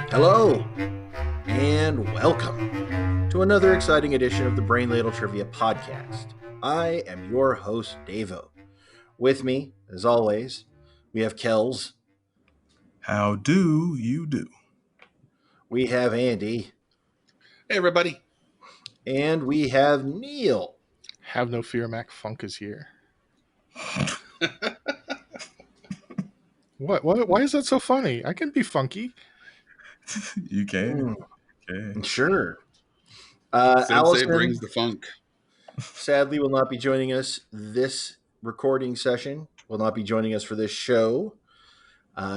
Hello, and welcome to another exciting edition of the Brain Ladle Trivia Podcast. I am your host, Davo. With me, as always, we have Kels. How do you do? We have Andy. Hey, everybody. And we have Neil. Have no fear, Mac Funk is here. What? Why is that so funny? I can be funky. You can. Okay. Sure. Sensei Allison brings the funk. sadly will not be joining us this recording session, will not be joining us for this show.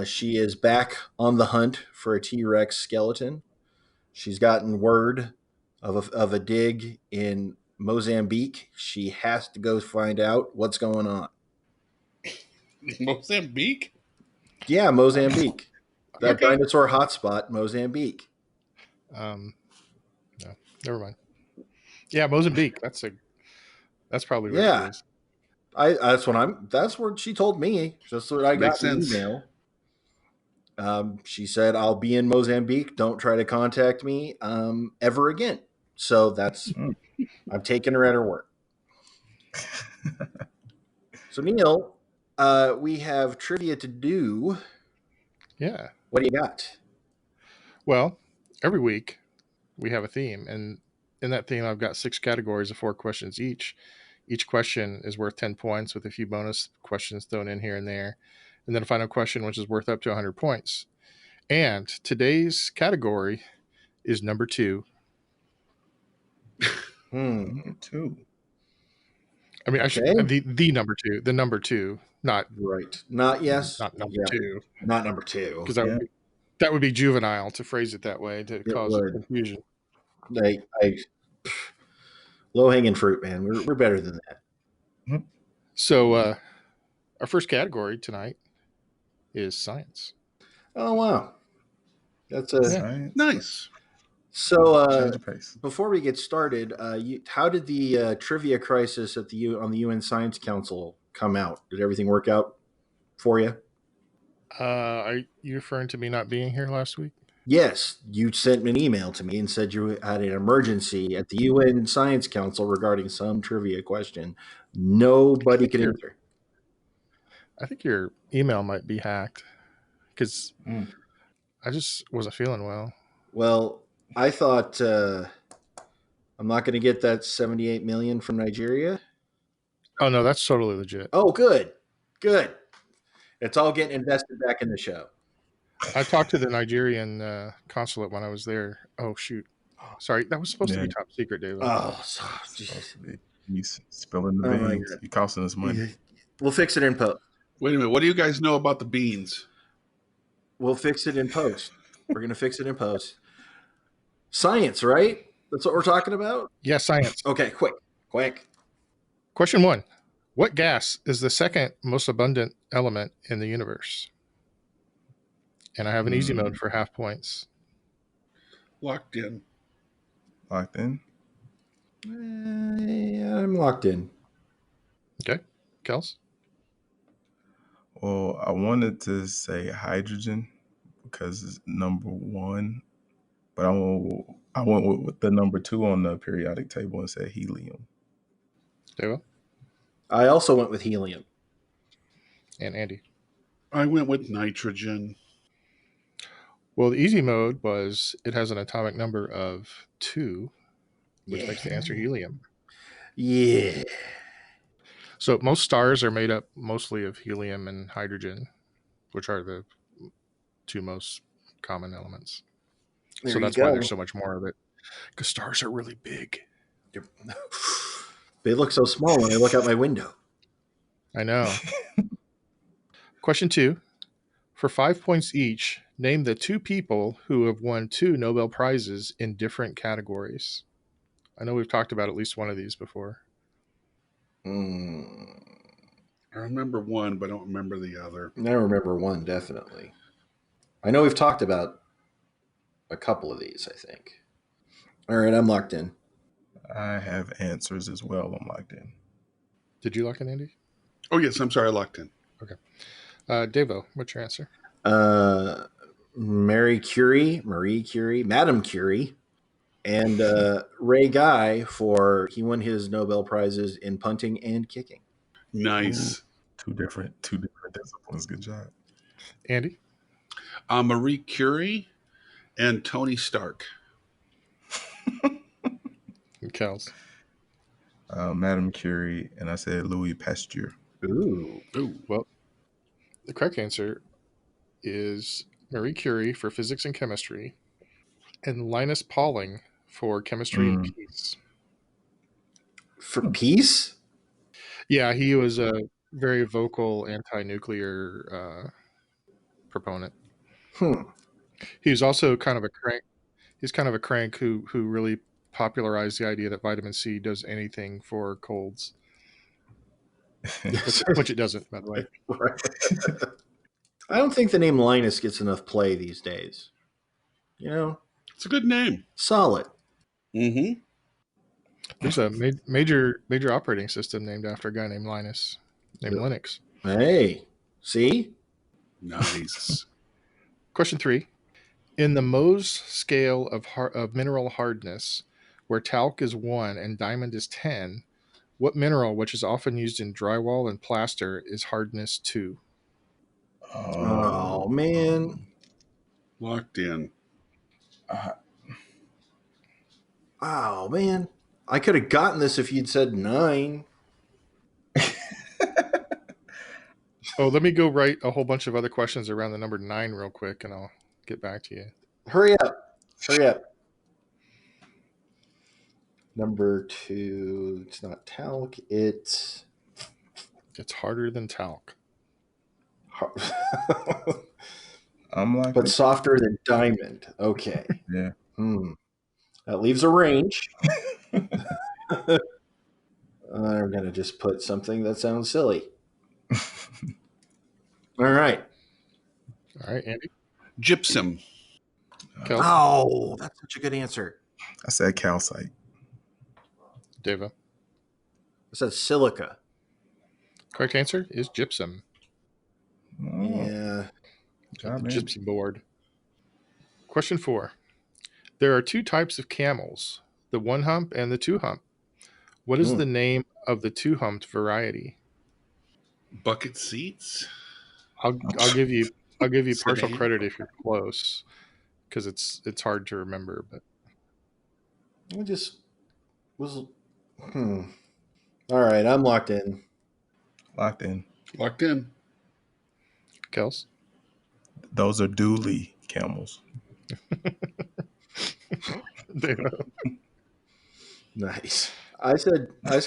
She is back on the hunt for a T-Rex skeleton. She's gotten word of a dig in Mozambique. She has to go find out what's going on. Mozambique? Yeah, Mozambique. That Okay. dinosaur hotspot, Mozambique. No, never mind. Yeah, Mozambique. That's probably where Yeah. it is. That's what she told me. That's what I Makes got in the sense. email. She said, I'll be in Mozambique. Don't try to contact me ever again. So I'm taking her at her word. So, Neil, we have trivia to do. Yeah. What do you got? Well, every week we have a theme, and in that theme, I've got 6 categories of 4 questions each. Each question is worth 10 points with a few bonus questions thrown in here and there, and then a final question which is worth up to 100 points. And today's category is number 2. Number 2. I mean, Okay. the number 2, the number 2, not Right. Not yes. not number Yeah, 2, not number 2. because that would be juvenile to phrase it that way to cause would. confusion. Low hanging fruit, man. We're better than that. So our first category tonight is science. Oh wow, that's Science. Nice. So Change of pace. before we get started, how did the trivia crisis at on the UN Science Council come out? Did everything work out for you? Are you referring to me not being here last week? Yes, you sent an email to me and said you had an emergency at the UN Science Council regarding some trivia question. Nobody could answer. I think your email might be hacked because I just wasn't feeling well. Well, I thought I'm not going to get that 78 million from Nigeria. Oh no, that's totally legit. Oh, good. It's all getting invested back in the show. I talked to the Nigerian consulate when I was there. Oh shoot, sorry, that was supposed to be top secret, David. Oh, Supposed to be. You spilling the Oh, my beans. God. You're costing us money. We'll fix it in post. Wait a minute. What do you guys know about the beans? We'll fix it in post. We're going to fix it in post. Science, right? That's what we're talking about? Yeah, science. Okay, quick. Question 1. What gas is the second most abundant element in the universe? And I have an easy mode for half points. Locked in. Locked in? Yeah, I'm locked in. Okay. Kels? Well, I wanted to say hydrogen because it's number 1, but I went with the number 2 on the periodic table and said helium. Davo? I also went with helium. And Andy? I went with nitrogen. Well, the easy mode was it has an atomic number of 2, which makes the answer helium. Yeah. So most stars are made up mostly of helium and hydrogen, which are the 2 most common elements. So that's why there's so much more of it. Because stars are really big. They look so small when I look out my window. I know. Question 2. For 5 points each, name the 2 people who have won 2 Nobel Prizes in different categories. I know we've talked about at least one of these before. I remember one, but I don't remember the other. I remember one, definitely. I know we've talked about a couple of these, I think. All right, I'm locked in. I have answers as well. I'm locked in. Did you lock in, Andy? Oh, yes. I'm sorry. I locked in. Okay. Davo, what's your answer? Marie Curie, Madame Curie, and Ray Guy he won his Nobel Prizes in punting and kicking. Nice. Two different disciplines. Good job. Andy? Marie Curie and Tony Stark. And Kels? Madame Curie, and I said Louis Pasteur. Ooh. Ooh. Well, the correct answer is Marie Curie for physics and chemistry, and Linus Pauling for chemistry and peace. For peace? Yeah, he was a very vocal anti-nuclear proponent. He was also kind of a crank. He's kind of a crank who really popularized the idea that vitamin C does anything for colds, which it doesn't, by the way. Right. I don't think the name Linus gets enough play these days. You know, It's a good name. solid. Mm-hmm. There's a major operating system named after a guy named Linus, named Linux. Hey, see? Nice. Question 3. In the Mohs scale of mineral hardness, where talc is 1 and diamond is 10, what mineral, which is often used in drywall and plaster, is hardness 2? Oh, man. Locked in. Oh, man. I could have gotten this if you'd said 9. Oh, let me go write a whole bunch of other questions around the number 9 real quick, and I'll get back to you. Hurry up. Hurry up. Number 2. It's not talc. It's harder than talc. I'm like, but softer than diamond. Okay. Yeah. That leaves a range. I'm going to just put something that sounds silly. All right. All right, Andy. Gypsum. Kels. Oh, that's such a good answer. I said calcite. Davo. I said silica. Correct answer is gypsum. Yeah. Good job, man. Gypsy board. Question 4. There are 2 types of camels, the 1-hump and the 2-hump. What is the name of the 2-humped variety? Bucket seats. I'll give you partial Sedan. credit if you're close, because it's hard to remember. But I just was. All right, I'm locked in. Locked in. Locked in. Kels. Those are Dooley camels. Nice. I said. I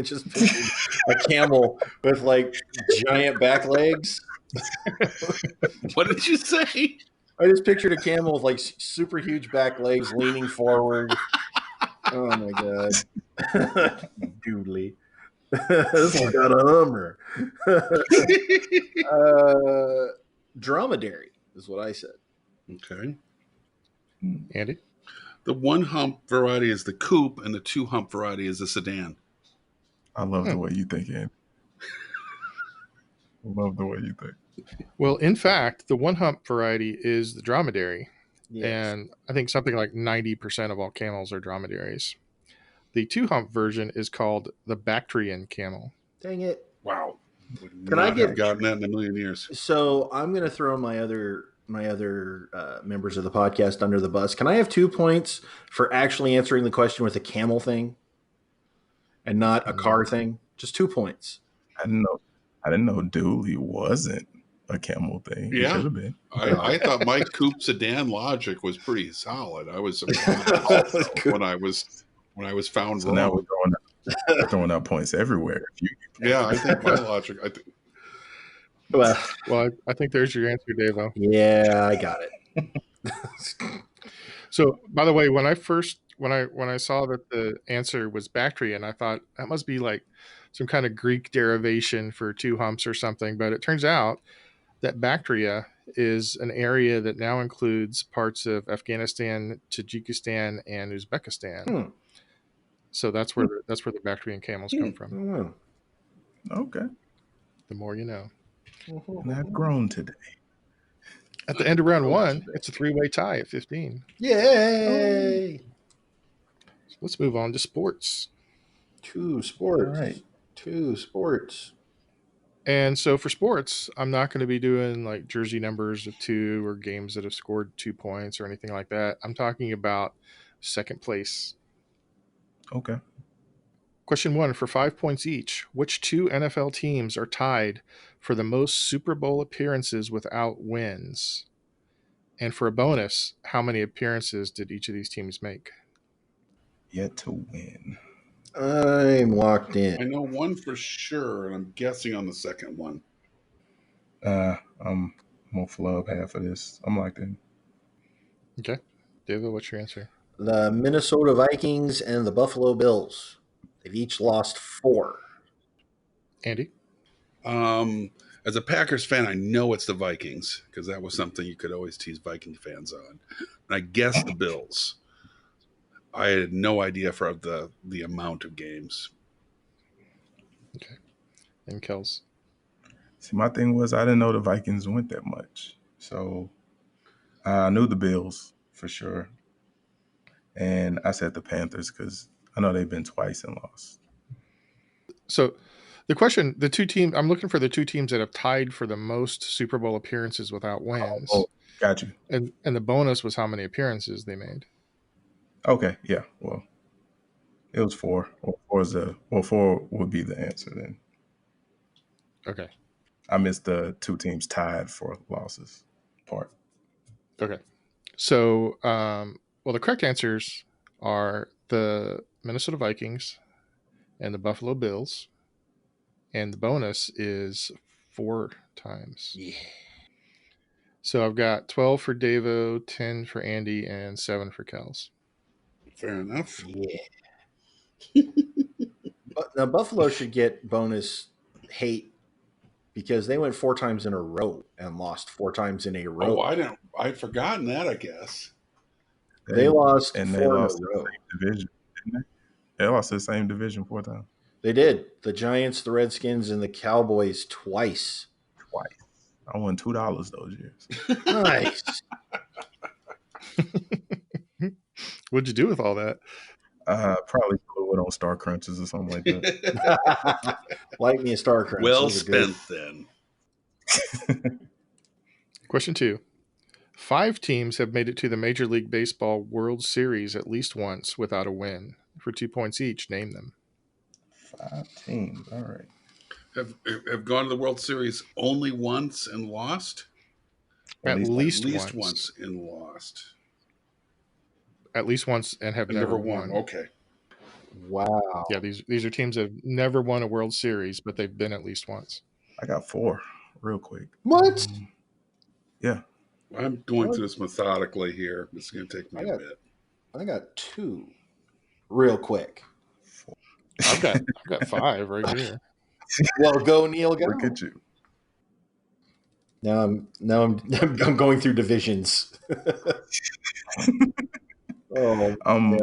just pictured a camel with like giant back legs. What did you say? I just pictured a camel with like super huge back legs leaning forward. Oh my god. Doodly. This one got a Hummer. Dromedary is what I said. Okay. Andy. The 1-hump variety is the coupe, and the 2-hump variety is the sedan. I love the way you think, Andy. I love the way you think. Well, in fact, the 1-hump variety is the dromedary. Yes. And I think something like 90% of all camels are dromedaries. The 2-hump version is called the Bactrian camel. Dang it. Wow. Would Can not I get have gotten that in a million years. So I'm going to throw my other members of the podcast under the bus. Can I have 2 points for actually answering the question with a camel thing and not a car thing? Just 2 points. I didn't know Dooley wasn't a camel thing. Yeah. It could have been. I thought my coupe sedan logic was pretty solid. I was surprised when I was found So wrong. now we're throwing out points everywhere. Yeah, I think my logic. Well, I think there's your answer, Davo. Yeah, I got it. So, by the way, when I saw that the answer was Bactrian, I thought that must be like some kind of Greek derivation for 2 humps or something. But it turns out that Bactria is an area that now includes parts of Afghanistan, Tajikistan, and Uzbekistan. So that's where the Bactrian camels come from. Okay. The more you know. And I've grown today. At the end of round one, it's a 3-way tie at 15. Yay! So let's move on to sports. Two sports. All right. Two sports. And so for sports, I'm not going to be doing like jersey numbers of 2 or games that have scored 2 points or anything like that. I'm talking about second place. Okay. Question 1 for 5 points each. Which 2 NFL teams are tied for the most Super Bowl appearances without wins? And for a bonus, how many appearances did each of these teams make? Yet to win. I'm locked I in. know one for sure, and I'm guessing on the second one. I'm gonna flub half of this. I'm locked in. Okay. David, what's your answer? The Minnesota Vikings and the Buffalo Bills. They've each lost 4. Andy? As a Packers fan, I know it's the Vikings because that was something you could always tease Viking fans on. And I guess the Bills. I had no idea for the amount of games. Okay. And Kels? See, my thing was I didn't know the Vikings went that much, so I knew the Bills for sure, and I said the Panthers because I know they've been twice and lost. So the question, I'm looking for the 2 teams that have tied for the most Super Bowl appearances without wins. Oh, got you. And the bonus was how many appearances they made. Okay, yeah. Well, it was 4. Or 4 would be the answer then. Okay. I missed the 2 teams tied for losses part. Okay. So, well, the correct answers are the Minnesota Vikings and the Buffalo Bills. And the bonus is 4 times. Yeah. So I've got 12 for Davo, 10 for Andy, and 7 for Kels. Fair enough. Yeah. But now Buffalo should get bonus hate because they went 4 times in a row and lost 4 times in a row. Oh, I'd forgotten that, I guess. They lost and 4 they in lost a row. the same division, didn't they? They lost the same division 4 times. They did. The Giants, the Redskins, and the Cowboys twice. I won $2 those years. Nice. What'd you do with all that? Probably blew it on Star Crunches or something like that. Like me a Star Crunch. Well Those are good. spent then. Question 2. 5 teams have made it to the Major League Baseball World Series at least once without a win. For 2 points each, name them. 5 teams. All right. Have gone to the World Series only once and lost? At least once and lost. At least once and have never won. Okay. Wow. Yeah, these are teams that have never won a World Series, but they've been at least once. I got 4 real quick. What? Yeah. I'm going through this methodically here. This is going to take me a bit. I got 2 real quick. I've got 5 right here. Well, go Neil, go. Look at you. Now I'm going through divisions. I'm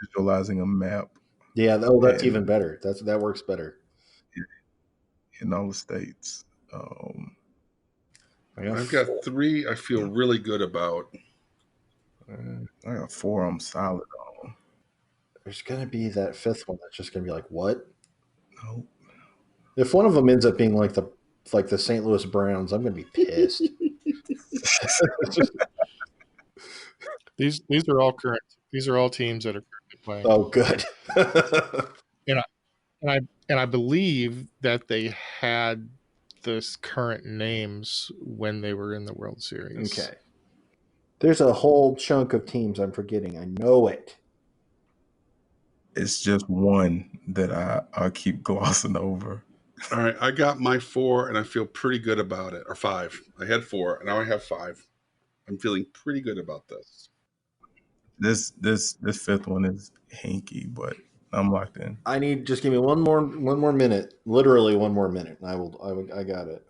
visualizing a map. Yeah, that's even better. That works better. In all the states. I've got 3 I feel really good about. I got 4 I'm solid on. There's going to be that 5th one that's just going to be like, what? Nope. If one of them ends up being like the St. Louis Browns, I'm going to be pissed. These are all current. These are all teams that are currently playing. Oh, good. And I believe that they had this current names when they were in the World Series. Okay. There's a whole chunk of teams I'm forgetting. I know it. It's just one that I keep glossing over. All right, I got my 4, and I feel pretty good about it. Or 5. I had 4, and now I have 5. I'm feeling pretty good about this. This 5th one is hinky, but I'm locked in. I need just give me one more minute. Literally one more minute, and I got it.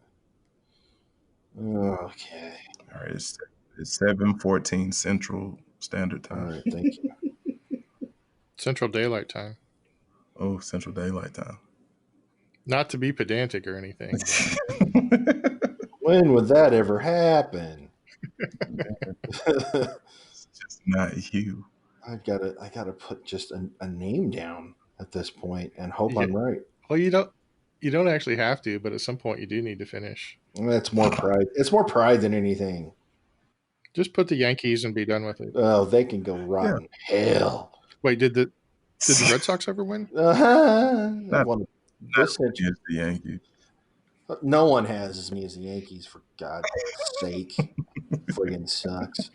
Okay. All right, it's 7:14 Central Standard Time. All right, thank you. Central Daylight Time. Oh, Central Daylight Time. Not to be pedantic or anything. When would that ever happen? It's just not you. I gotta put just a name down at this point and hope Yeah. I'm right. Well, you don't actually have to, but at some point you do need to finish. That's more pride. It's more pride than anything. Just put the Yankees and be done with it. Oh, they can go Yeah. rotten hell. Wait, did the Red Sox ever win? They Not, won not this century. against the Yankees. No one has as many as the Yankees, for God's sake. Friggin' sucks.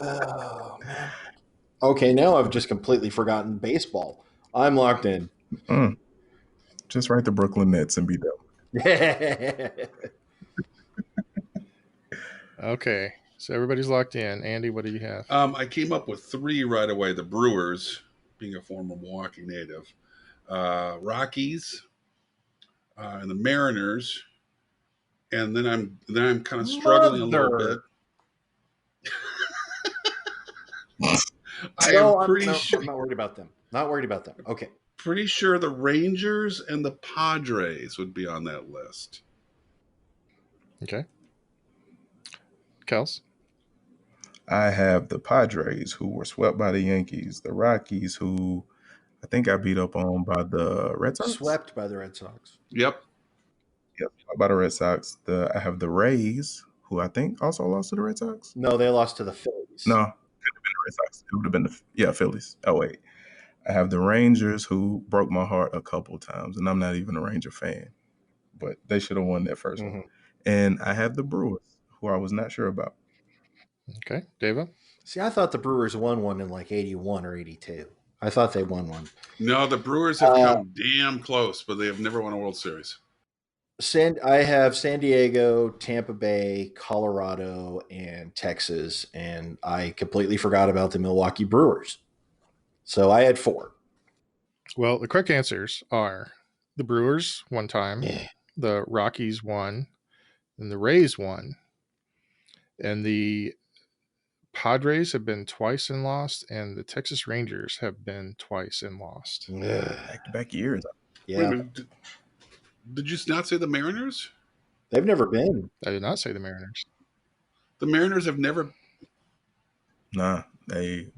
Oh, man. Okay, now I've just completely forgotten baseball. I'm locked in. Just write the Brooklyn Nets and be done. Okay, so everybody's locked in. Andy, what do you have? I came up with 3 right away. The Brewers, being a former Milwaukee native, Rockies, and the Mariners, and then I'm kind of struggling a little bit. I am pretty sure. I'm not worried about them. Not worried about them. Okay. Pretty sure the Rangers and the Padres would be on that list. Okay, Kels. I have the Padres, who were swept by the Yankees, the Rockies, who I think I beat up on by the Red Sox. Swept by the Red Sox. Yep. Yep, by the Red Sox. I have the Rays, who I think also lost to the Red Sox. No, they lost to the Phillies. No, it could have been the Red Sox. It would have been the Phillies. Oh wait, I have the Rangers, who broke my heart a couple times, and I'm not even a Ranger fan, but they should have won that 1st one. And I have the Brewers, who I was not sure about. Okay, Davo. See, I thought the Brewers won one in like 81 or 82. I thought they won one. No, the Brewers have come damn close, but they have never won a World Series. I have San Diego, Tampa Bay, Colorado, and Texas, and I completely forgot about the Milwaukee Brewers. So I had 4. Well, the correct answers are the Brewers one time, Yeah. the Rockies won, and the Rays won, and the Padres have been twice and lost, and the Texas Rangers have been twice and lost. Back-to-back years. Wait a Yeah. minute. Did you not say the Mariners? They've never been. I did not say the Mariners. The Mariners have never. Nah, they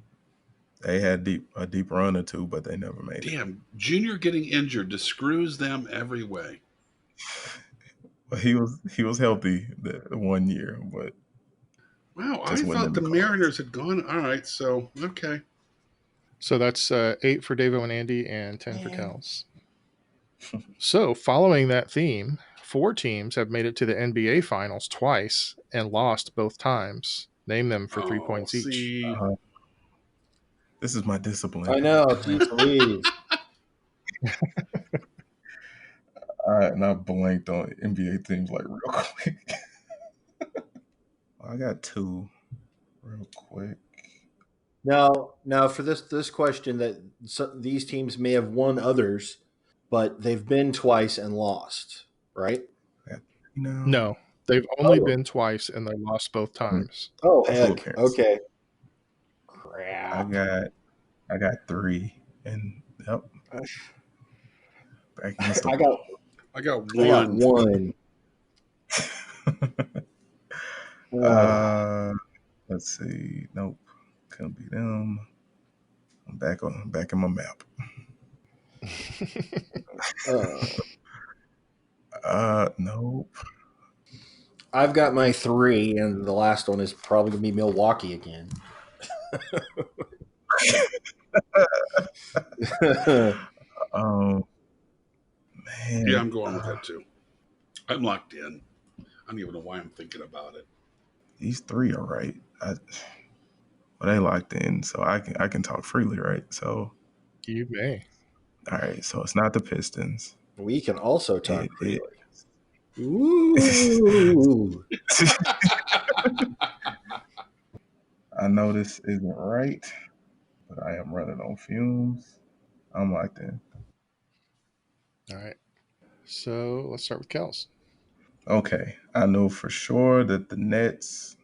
had a deep run or two, but they never made it. Damn, Junior getting injured just screws them every way. But he was healthy the 1 year, but Wow, I just wasn't thought in the the cards. Mariners had gone. All right, so okay. So that's 8 for Davo and Andy and 10 for Man. Kels. So following that theme, 4 teams have made it to the NBA Finals twice and lost both times. Name them for 3 points each. See, This is my discipline. I know. Please. And I blanked on NBA teams like real quick. I got 2 real quick. Now for this question, that these teams may have won others, but they've been twice and lost, right? No, they've only been twice and they lost both times. Oh, That's heck. okay. Okay. Crap. I got 3, and yep. Back against the I got one. Let's see. Nope, couldn't be them. I'm back in my map. Nope. I've got my 3, and the last one is probably going to be Milwaukee again. Man. Yeah, I'm going with that too. I'm locked in. I don't even know why I'm thinking about it. These 3 are right. They locked in, so I can talk freely, right? So You may. all right. So it's not the Pistons. We can also talk freely. Ooh. I know this isn't right, but I am running on fumes. I'm locked in. All right. So let's start with Kels. Okay. I know for sure that the Nets,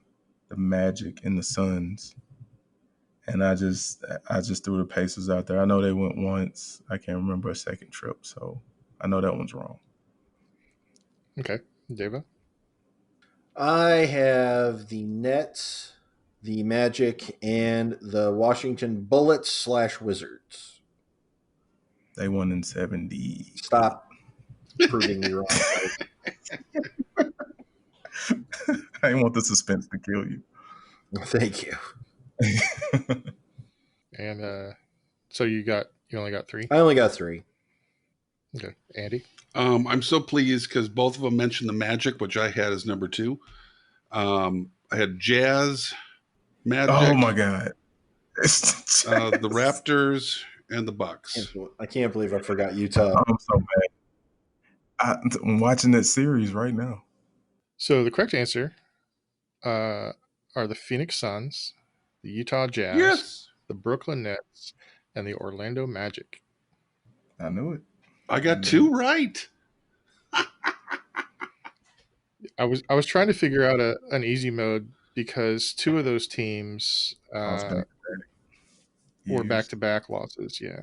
the Magic, and the Suns. And I just threw the Pacers out there. I know they went once. I can't remember a second trip, so I know that one's wrong. Okay, Davo. I have the Nets, the Magic, and the Washington Bullets/Wizards. They won in 70. Stop proving me wrong. I didn't want the suspense to kill you. Thank you. And so you only got 3. I only got 3. Okay, Andy. I'm so pleased because both of them mentioned the Magic, which I had as number 2. I had Jazz, Magic, Oh my God. the Raptors, and the Bucks. I can't believe I forgot Utah. I'm so mad. I'm watching that series right now. So the correct answer are the Phoenix Suns, the Utah Jazz, Yes, the Brooklyn Nets, and the Orlando Magic. I knew it. I got 2 right. I was trying to figure out an easy mode because 2 of those teams Lost back were years. back-to-back losses. Yeah,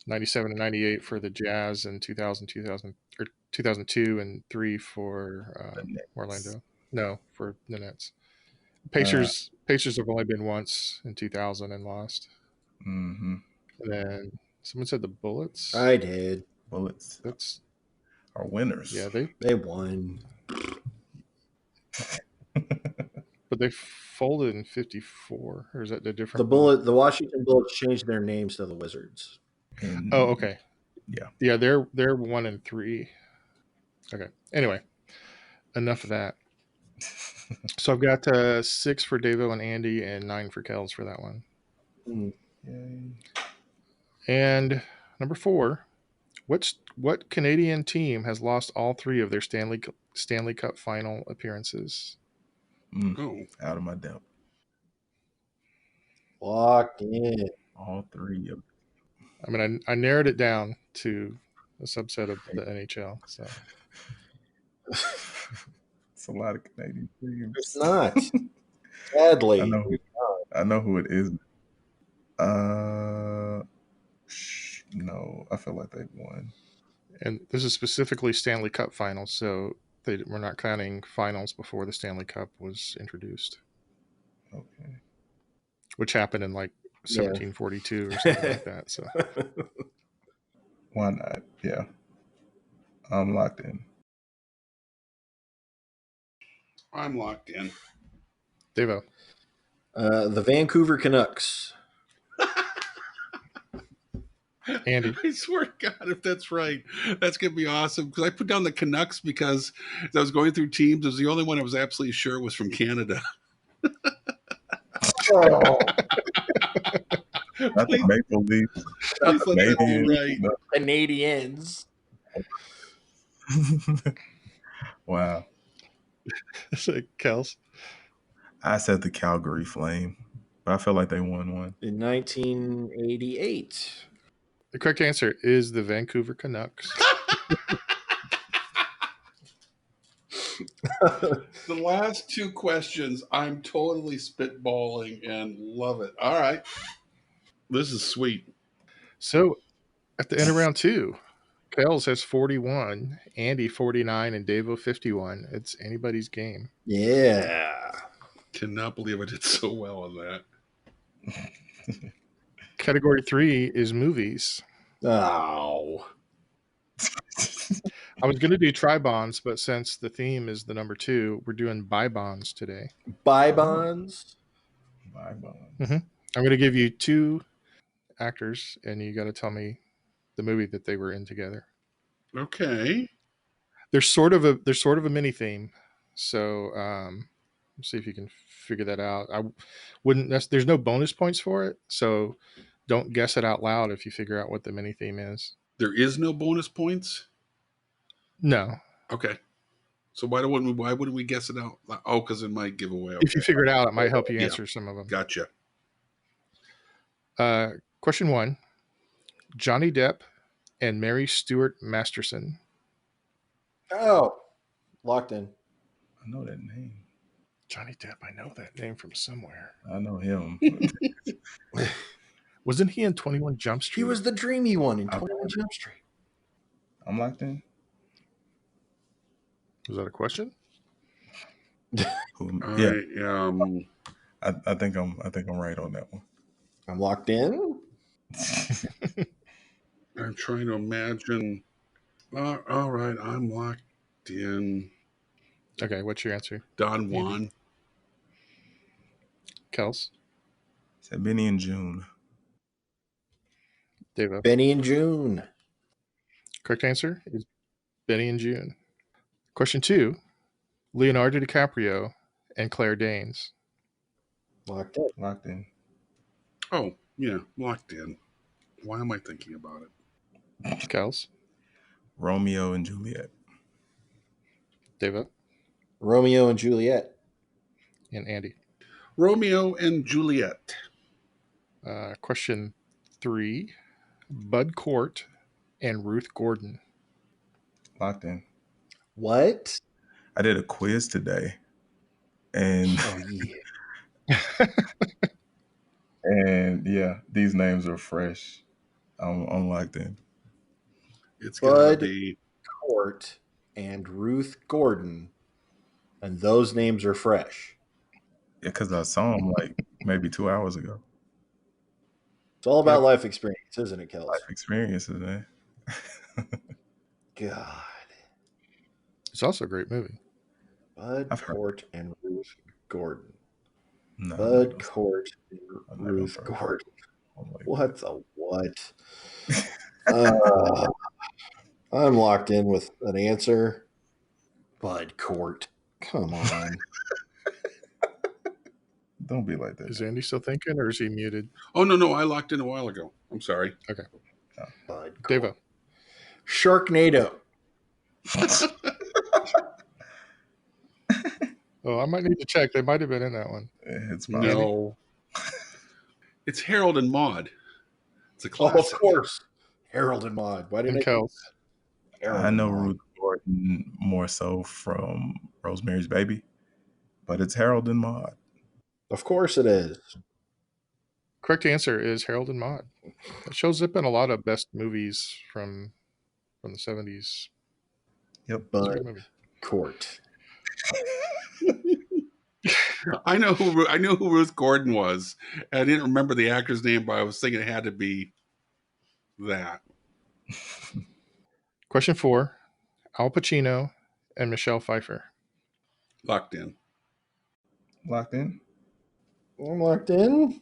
97 and 98 for the Jazz, and 2002 and 3 for The Nets. Orlando. No, for the Nets. Pacers have only been once in 2000 and lost. Mm-hmm. And then someone said the Bullets. I did. Bullets That's are winners. yeah, They won. but they folded in 54, or is that the different The Washington Bullets changed their names to the Wizards. And, Oh, okay. Yeah. They're 1 and 3. Okay. Anyway, enough of that. So I've got 6 for Davo and Andy and 9 for Kels for that one. Yay. And number 4, what Canadian team has lost all 3 of their Stanley Cup final appearances? Oh, Out of my depth. Locked in. All 3 of I mean, I narrowed it down to a subset of the NHL. So it's a lot of Canadian teams. It's not. Sadly. I know who it is. No, I feel like they won. And this is specifically Stanley Cup finals, so we're not counting finals before the Stanley Cup was introduced. Okay. Which happened in like 1742 or something like that. So why not? Yeah. I'm locked in. I'm locked in. Davo. The Vancouver Canucks. Andy. I swear to God, if that's right, that's going to be awesome. Because I put down the Canucks because as I was going through teams, it was the only one I was absolutely sure was from Canada. Oh. Not the Maple Leafs. Please let that be right. No. Canadians. Wow. Kels. I said the Calgary Flame, but I feel like they won one. In 1988. The correct answer is the Vancouver Canucks. The last 2 questions, I'm totally spitballing and love it. All right. This is sweet. So at the end of round 2, Kels has 41, Andy 49, and Davo 51. It's anybody's game. Yeah. Cannot believe I did so well on that. Category 3 is movies. Oh. I was going to do tri-bonds, but since the theme is the number 2, we're doing bi-bonds today. Bi-bonds? Bi-bonds. Mm-hmm. I'm going to give you 2 actors, and you got to tell me the movie that they were in together. Okay. There's sort of a mini theme, so let's see if you can figure that out. I wouldn't. There's no bonus points for it, so don't guess it out loud if you figure out what the mini theme is. There is no bonus points? No. Okay. So why wouldn't we guess it out? Oh, because it might give away. Okay. If you figure it out, it might help you answer some of them. Gotcha. Question 1: Johnny Depp and Mary Stuart Masterson. Oh. Locked in. I know that name. Johnny Depp, I know that name from somewhere. I know him. Wasn't he in 21 Jump Street? He was the dreamy one in 21 Jump Street. I'm locked in. Was that a question? Yeah, I am. I think I'm right on that one. I'm locked in. I'm trying to imagine. All right, I'm locked in. Okay, what's your answer? Don Juan. Kels? Said Benny and June. Davo? Benny and June. Correct answer is Benny and June. Question 2. Leonardo DiCaprio and Claire Danes. Locked in. Locked in. Oh, yeah, locked in. Why am I thinking about it? Kels? Romeo and Juliet. Davo? Romeo and Juliet. And Andy. Romeo and Juliet. Question 3. Bud Cort and Ruth Gordon. Locked in. What? I did a quiz today, and Oh yeah. and yeah, these names are fresh. I'm locked in. It's gotta Bud be. Cort and Ruth Gordon, and those names are fresh. Yeah, because I saw them like maybe 2 hours ago. It's all about Yep. life experience, isn't it, Kels? Life experiences, man. God. It's also a great movie. Bud I've heard. Cort and Ruth Gordon. No, Bud Cort and I'm not gonna Ruth throw it. Gordon. I'm like, What the what? I'm locked in with an answer. Bud Cort. Come on. don't be like that. Is Andy still thinking, or is he muted? Oh, no, I locked in a while ago. I'm sorry. Okay. Bud Cort. Davo? Sharknado. Oh, I might need to check. They might have been in that one. It's my No. It's Harold and Maude. It's a Oh, classic. of course. Harold and Maude. Why didn't And Kels? Harold I and know Maude? Ruth Gordon more so from Rosemary's Baby, but it's Harold and Maude. Of course it is. Correct answer is Harold and Maude. It shows up in a lot of best movies from the 70s. Yep. It's a Bud good movie. Cort. I know who Ruth Gordon was. I didn't remember the actor's name, but I was thinking it had to be that. Question 4. Al Pacino and Michelle Pfeiffer. Locked in. Locked in. I'm locked in.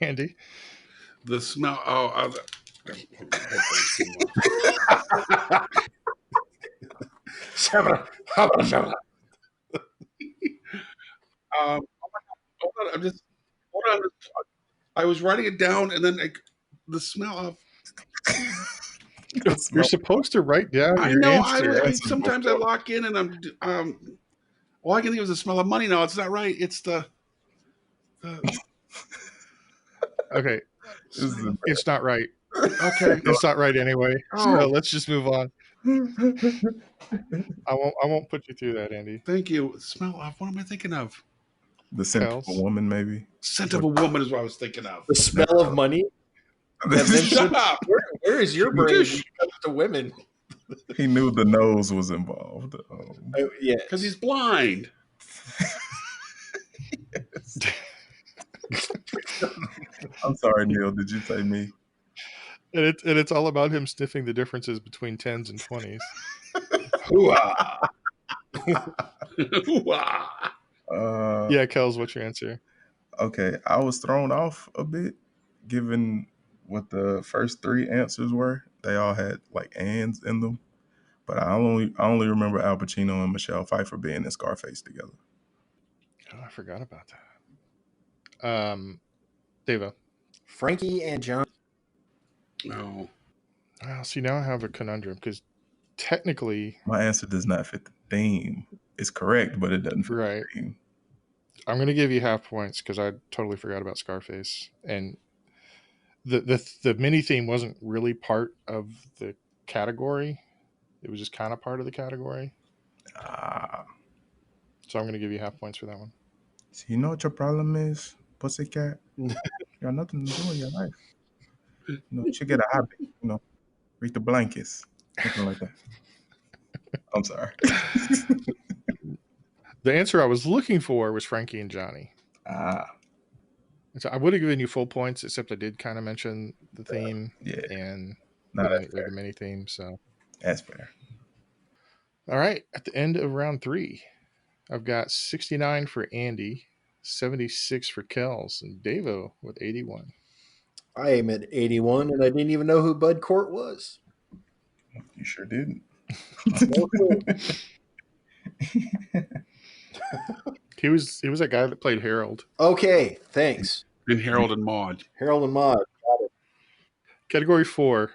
Andy? The smell. Oh, hold on. Hold on. I was writing it down, and then the smell of. You're supposed to write down I your know. answer. Sometimes I lock in, and I'm. All I can think of is the smell of money. No, it's not right. It's the Okay. It's not right. okay. It's not right anyway. Oh. So let's just move on. I won't put you through that, Andy. Thank you. Smell of. What am I thinking of? The scent of a Kels? woman, maybe. Scent of a woman is what I was thinking of. The smell of money. Yeah, Shut up. Where is your brain when it comes to women? He knew the nose was involved. Oh, yeah. Because he's blind. I'm sorry, Neil. Did you say me? And it's all about him sniffing the differences between 10s and 20s. Hoo-ah. Wow. Yeah, Kels, what's your answer? Okay, I was thrown off a bit, given what the first three answers were. They all had like ands in them, but I only remember Al Pacino and Michelle Pfeiffer being in Scarface together. Oh, I forgot about that. Davo. Frankie and John. No. Well, see, now I have a conundrum because technically, My answer does not fit the theme. It's correct, but it doesn't fit right. the theme. I'm going to give you half points because I totally forgot about Scarface. And the mini theme wasn't really part of the category. It was just kind of part of the category. So I'm going to give you half points for that one. So you know what your problem is, pussycat? You got nothing to do in your life. You should get a hobby. Read the blankets. Something like that. I'm sorry. The answer I was looking for was Frankie and Johnny. Ah, So I would have given you full points, except I did kind of mention the theme yeah. and No, that's the fair. mini theme. So, That's fair. all right, at the end of round 3, I've got 69 for Andy, 76 for Kels, and Davo with 81. I am at 81, and I didn't even know who Bud Cort was. You sure didn't. No clue. He was that guy that played Harold. Okay, thanks. And Harold and Maude. Harold and Maude. Got it. Category 4,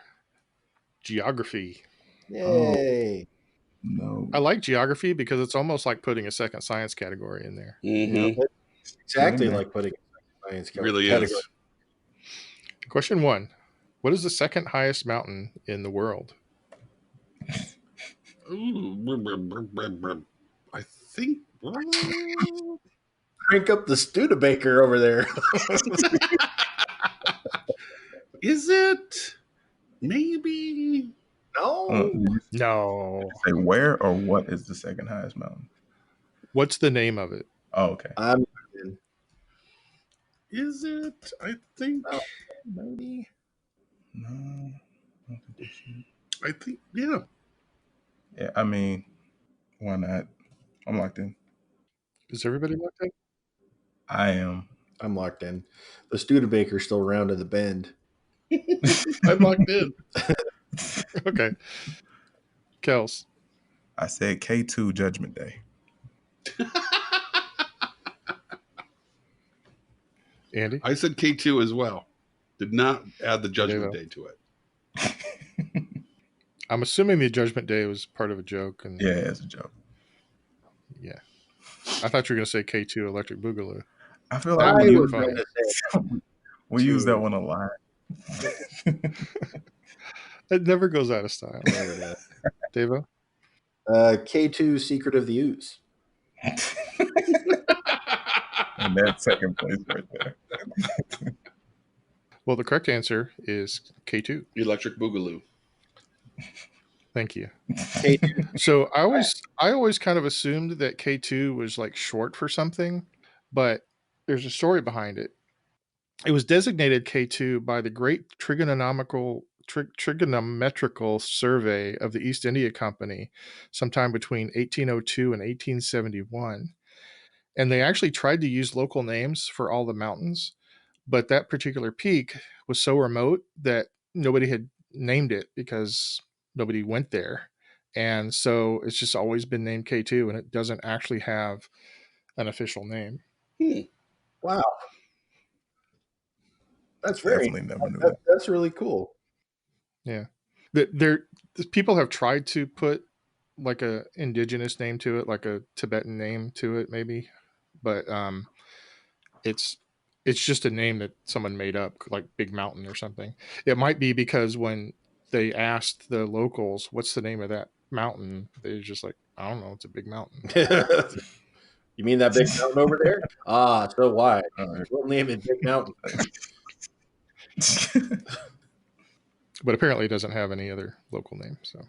geography. Yay. No. I like geography because it's almost like putting a second science category in there. Mm-hmm. It's exactly Still in there. like putting a science It really category. is. Question 1. What is the second highest mountain in the world? Ooh, I think. Crank up the Studebaker over there. Is it? Maybe. No. Did you No. say where or what is the second highest mountain? What's the name of it? Oh, okay. I'm Is it? I think. Oh. maybe. No. I don't think they should. I think. Yeah. Yeah, I mean, why not? I'm locked in. Is everybody locked in? I am. I'm locked in. The Studebaker's still round in the bend. I'm locked in. Okay. Kels. I said K2 Judgment Day. Andy? I said K2 as well. Did not add the Judgment Davo. Day to it. I'm assuming the Judgment Day was part of a joke. And Yeah, it's a joke. yeah. I thought you were going to say K2 Electric Boogaloo. I feel That like would I be was funny. going to say we use that two. one a lot. It never goes out of style. Never does. Davo? K2 Secret of the Ooze. And that's second place right there. Well, the correct answer is K2. Electric Boogaloo. Thank you. K2. So I always kind of assumed that K2 was like short for something, but there's a story behind it. It was designated K2 by the Great Trigonometrical Survey of the East India Company sometime between 1802 and 1871. And they actually tried to use local names for all the mountains, but that particular peak was so remote that nobody had named it because nobody went there. And so it's just always been named K2, and it doesn't actually have an official name. Wow. That's very. Definitely never knew that. That's really cool. Yeah. People have tried to put like a indigenous name to it, like a Tibetan name to it, maybe, but it's just a name that someone made up, like Big Mountain or something. It might be because when they asked the locals, "What's the name of that mountain?" They're just like, "I don't know. It's a big mountain." You mean that big mountain over there? Ah, so why? All right. We'll name it Big Mountain. But apparently, it doesn't have any other local name. So,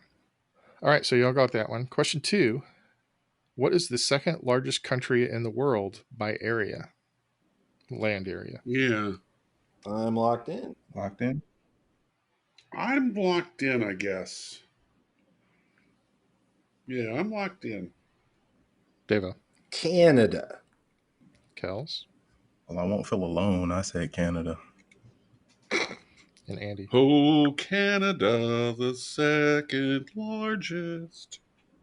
all right. So y'all got that one. Question 2: What is the second largest country in the world by area? Land area. Yeah. I'm locked in. Locked in? I'm locked in, I guess. Yeah, I'm locked in. Davo. Canada. Kels. Well, I won't feel alone. I said Canada. And Andy. Oh, Canada, the second largest.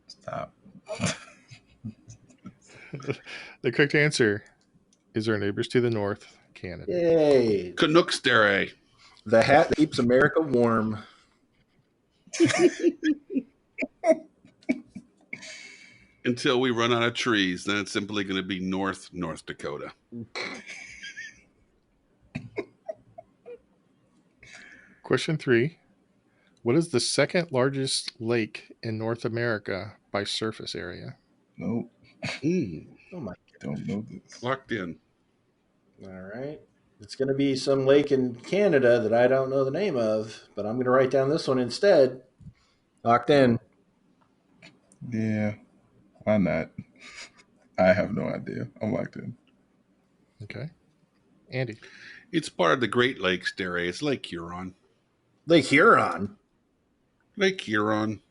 Stop. The correct answer is our neighbors to the north, Canada. Yay. Canucks Dere. The hat that keeps America warm. Until we run out of trees, then it's simply going to be North Dakota. Question 3. What is the second largest lake in North America by surface area? Nope. Oh my. Don't know this. Locked in. All right. It's going to be some lake in Canada that I don't know the name of, but I'm going to write down this one instead. Locked in. Yeah, why not? I have no idea. I'm locked in. Okay. Andy. It's part of the Great Lakes, Dare. It's Lake Huron. Lake Huron. Lake Huron.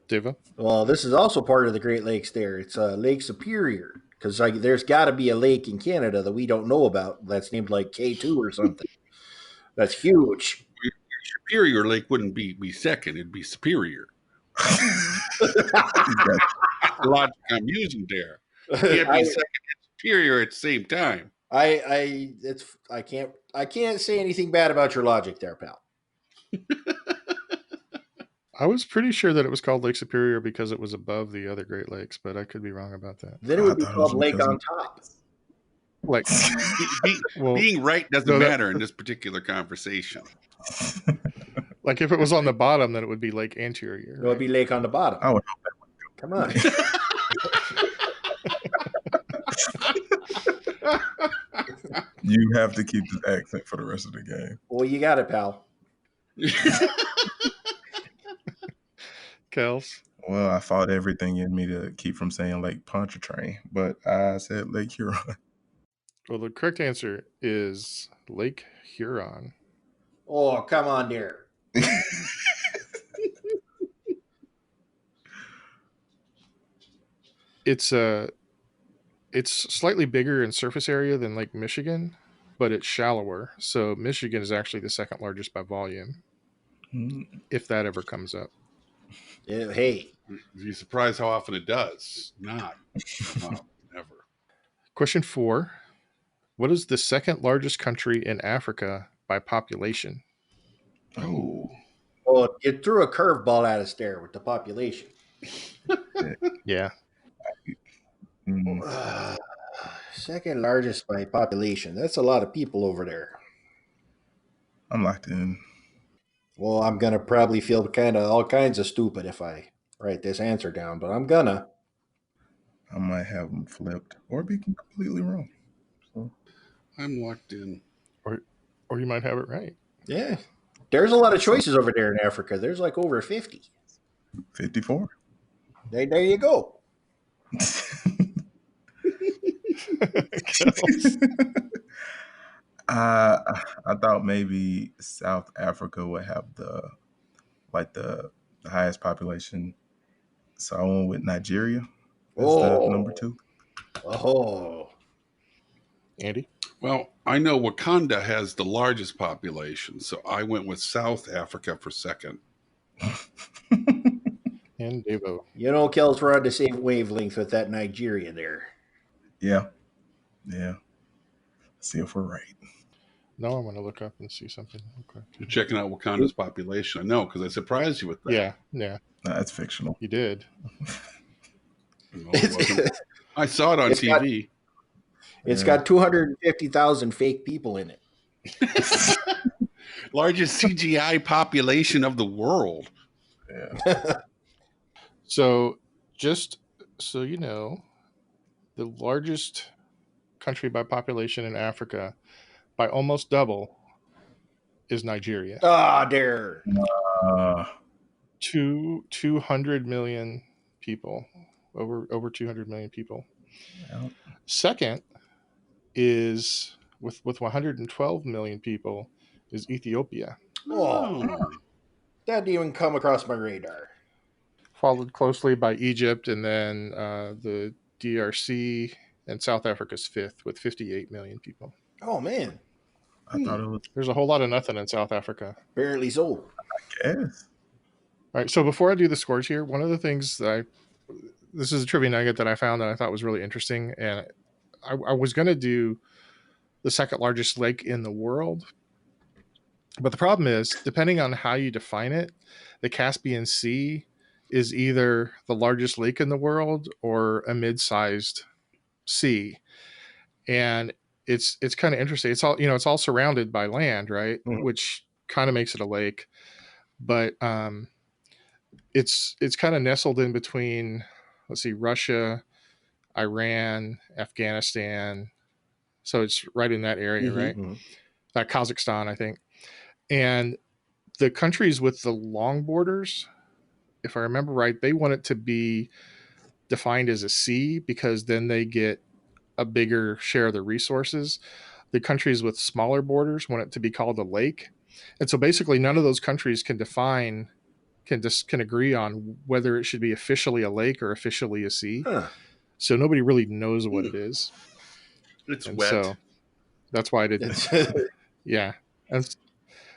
Davo. Well, this is also part of the Great Lakes there. It's Lake Superior. Because there's got to be a lake in Canada that we don't know about that's named like K2 or something. That's huge. Superior Lake wouldn't be second. It'd be Superior. He's got The logic I'm using there. Can't be second and Superior at the same time. I can't say anything bad about your logic there, pal. I was pretty sure that it was called Lake Superior because it was above the other Great Lakes, but I could be wrong about that. Then it I would be thought it was called Lake because on of- Top. Like, well, Being right doesn't no, that- matter in this particular conversation. like if it was on the bottom, then it would be Lake Anterior. It would be Lake on the bottom. I would Come on. You have to keep this accent for the rest of the game. Well, you got it, pal. Kels. Well, I fought everything in me to keep from saying Lake Pontchartrain, but I said Lake Huron. Well, the correct answer is Lake Huron. Oh, come on there. It's slightly bigger in surface area than Lake Michigan, but it's shallower. So Michigan is actually the second largest by volume, if that ever comes up. Yeah, hey, You're surprised how often it does. Not. Well, never. Question 4. What is the second largest country in Africa by population? Oh. well, you threw a curveball at us there with the population. Yeah. Second largest by population. That's a lot of people over there. I'm locked in. Well, I'm gonna probably feel kind of all kinds of stupid if I write this answer down, but I'm gonna. I might have them flipped or be completely wrong. So I'm locked in. Or you might have it right. Yeah, there's a lot of choices over there in Africa. There's like over 50. 54. There you go. I thought maybe South Africa would have the highest population. So I went with Nigeria as the number 2. Oh, Andy? Well, I know Wakanda has the largest population, so I went with South Africa for second. And Davo. you know, Kels, we're on the same wavelength with that Nigeria there. Yeah. See if we're right. No, I'm going to look up and see something. Okay. You're checking out Wakanda's population. I know, because I surprised you with that. Yeah. No, that's fictional. You did. No, it wasn't. I saw it on TV. It's got 250,000 fake people in it. Largest CGI population of the world. Yeah. So, just so you know, the largest country by population in Africa, by almost double, is Nigeria. Ah, there. 200 million people, over 200 million people. Yeah. Second is with 112 million people is Ethiopia, Oh, that didn't even come across my radar. followed closely by Egypt, and then the DRC, and South Africa's fifth with 58 million people. Oh, man. I thought it was. There's a whole lot of nothing in South Africa. Barely so. Yes. All right, so before I do the scores here, one of the things that this is a trivia nugget that I found that I thought was really interesting, and I was going to do the second largest lake in the world, but the problem is, depending on how you define it, the Caspian Sea is either the largest lake in the world or a mid-sized sea, and it's kind of interesting. It's all surrounded by land, right? Mhm. Which kind of makes it a lake, but it's kind of nestled in between, let's see, Russia, Iran, Afghanistan. So it's right in that area, Mhm. right? Mhm. Kazakhstan, I think. And the countries with the long borders if I remember right, they want it to be defined as a sea because then they get a bigger share of the resources. The countries with smaller borders want it to be called a lake. And so basically none of those countries can agree on whether it should be officially a lake or officially a sea. Huh. So nobody really knows what it is. It's And wet. so that's why I didn't. Yeah.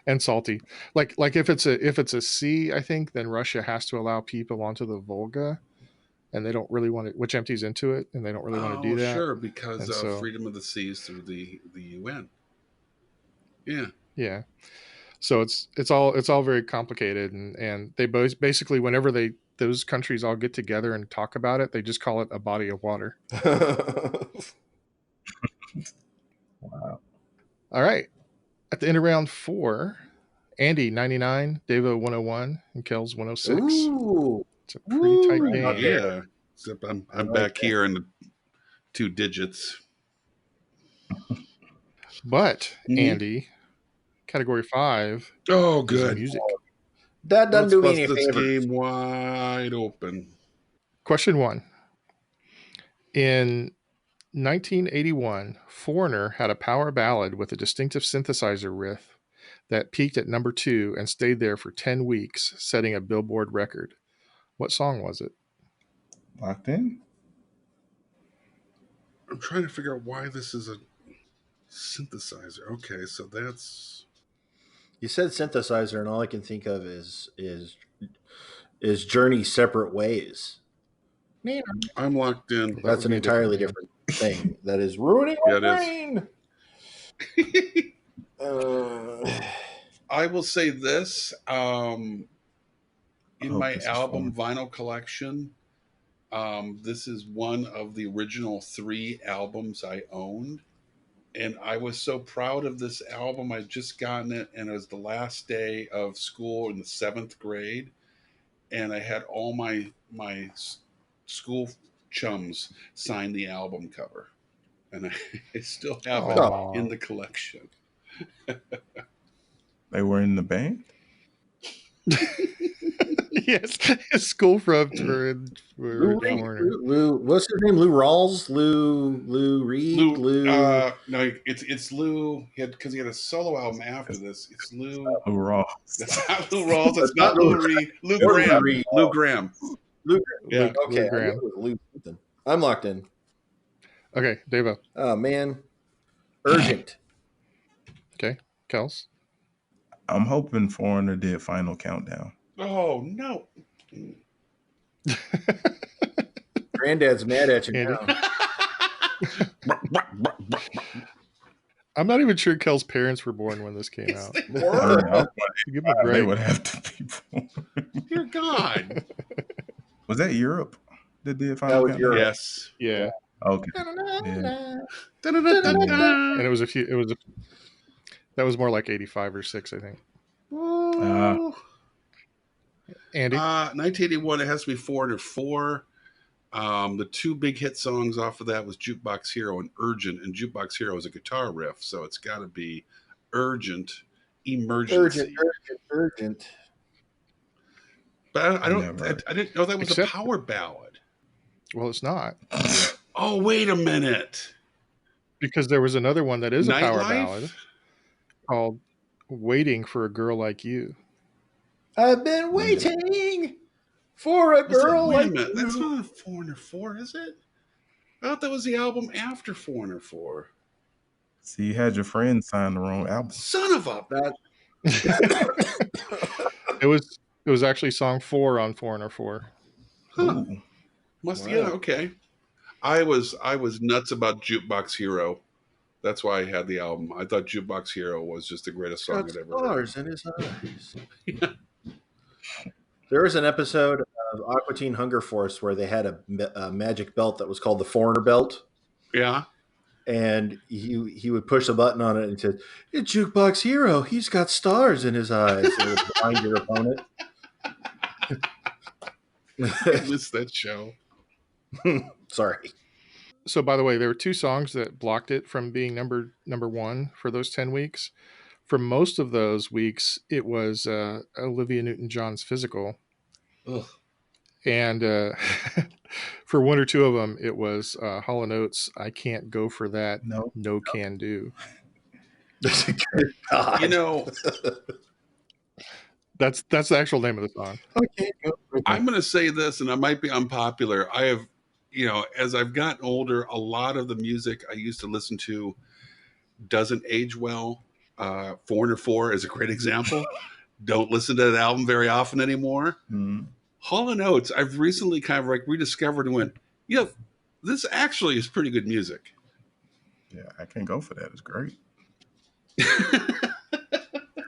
And salty. Like if it's a sea, I think then Russia has to allow people onto the Volga, and they don't really want it, which empties into it, and they don't really want to do Oh, that. sure, because And of so freedom of the seas through the UN. Yeah. yeah, so it's all very complicated, and they both basically whenever those countries all get together and talk about it, they just call it a body of water. Wow. All right, at the end of round 4, Andy 99, Davo 101, and Kels 106. Ooh. It's a pretty tight Woo. game. Yeah. Except I'm I like back that. here in the 2 digits. But Mhm. Andy, category 5 Oh, is good. music. That doesn't Let's do me bust any this favors. game wide open. Question 1. In 1981, Foreigner had a power ballad with a distinctive synthesizer riff that peaked at number 2 and stayed there for 10 weeks, setting a Billboard record. What song was it? Locked in? I'm trying to figure out why this is a synthesizer. Okay, so that's You said synthesizer, and all I can think of is Journey Separate Ways. I'm locked in. Well, that That's would an be a different entirely name. different thing. That is ruining Yeah, my it is. brain. I will say this. I In hope my this is album fun. vinyl collection, this is one of the original 3 albums I owned. And I was so proud of this album. I'd just gotten it, and it was the last day of school in the 7th grade. And I had all my school chums sign the album cover. And I still have it in Aww. the collection. They were in the band? Yes, his school friends were Foreigner. Lou, what's his name? Lou Rawls, Lou Reed, Lou. No, it's Lou. Because he had a solo album after this. It's Lou. Lou Rawls. That's not Lou Rawls. That's That's not not Lou Lou Reed. Lou or Lou Graham. Reed. Lou Graham. Lou. Yeah. Okay, Lou I knew Graham. it was Lou something. I'm locked in. Okay, Davo. Oh man, urgent. Okay, Kels. I'm hoping Foreigner did Final Countdown. Oh no. Granddad's mad at you Andy. now. I'm not even sure Kel's parents were born when this came out. They I were. mean, I was Give him a like, they break. would have to be born. Dear God. Was that Europe that did That Final was Countdown? Europe. Yes. Yeah, Okay. Yeah. and it was a few. That was more like 85 or 6, I think. Andy. 1981. It has to be 404. The 2 big hit songs off of that was Jukebox Hero and Urgent, and Jukebox Hero is a guitar riff, so it's got to be Urgent, Emergency. Urgent. But I Never. didn't know that was Except- a power ballad. Well, it's not, Oh, wait a minute. because there was another one that is a power Nightlife? ballad called "Waiting for a Girl Like You." I've been waiting for a Wait girl a like minute. That's you. not a Foreigner 4, is it? I thought that was the album after Foreigner 4. See, you had your friend sign the wrong album. Son of a. It was actually song 4 on Foreigner 4. Huh. Ooh. Must Wow. Yeah, okay. I was nuts about Jukebox Hero. That's why I had the album. I thought Jukebox Hero was just the greatest song Got I'd ever heard. stars in his eyes. There was an episode of Aqua Teen Hunger Force where they had a magic belt that was called the Foreigner Belt, Yeah. and he would push a button on it and said, "It's Jukebox Hero. He's got stars in his eyes." And it would blind your opponent. I missed that show. Sorry. So, by the way, there were 2 songs that blocked it from being number 1 for those 10 weeks. For most of those weeks, it was Olivia Newton-John's "Physical," Ugh. And for one or two of them, it was Hall and Oates. I can't go for that. No. No can do. That's a good God. You know, That's the actual name of the song. I can't go for that. I'm going to say this, and I might be unpopular. I have, as I've gotten older, a lot of the music I used to listen to doesn't age well. Foreigner 4 is a great example. Don't listen to that album very often anymore. Mm, Hall and Oates, I've recently kind of like rediscovered and went, yeah, this actually is pretty good music. yeah, I can't go for that. It's great.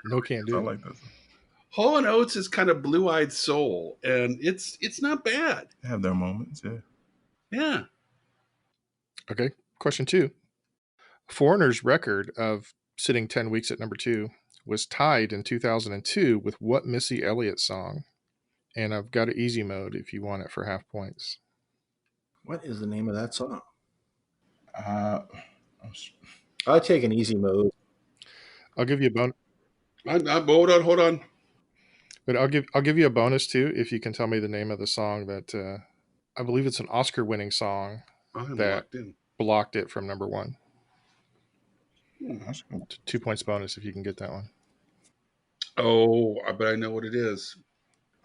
No can I do. like this. Hall and Oates is kind of blue-eyed soul, and it's not bad. They have their moments. Yeah. Yeah. Okay. Question 2. Foreigner's record of sitting 10 weeks at number 2 was tied in 2002 with what Missy Elliott song? And I've got an easy mode if you want it for half points. What is the name of that song? Uh, I'm s- I'll take an easy mode. I'll give you a bonus, Hold on. but I'll give you a bonus too if you can tell me the name of the song that I believe it's an Oscar-winning song I'm that locked in. blocked it from number 1. I should go- 2 points bonus if you can get that one. Oh, I bet I know what it is.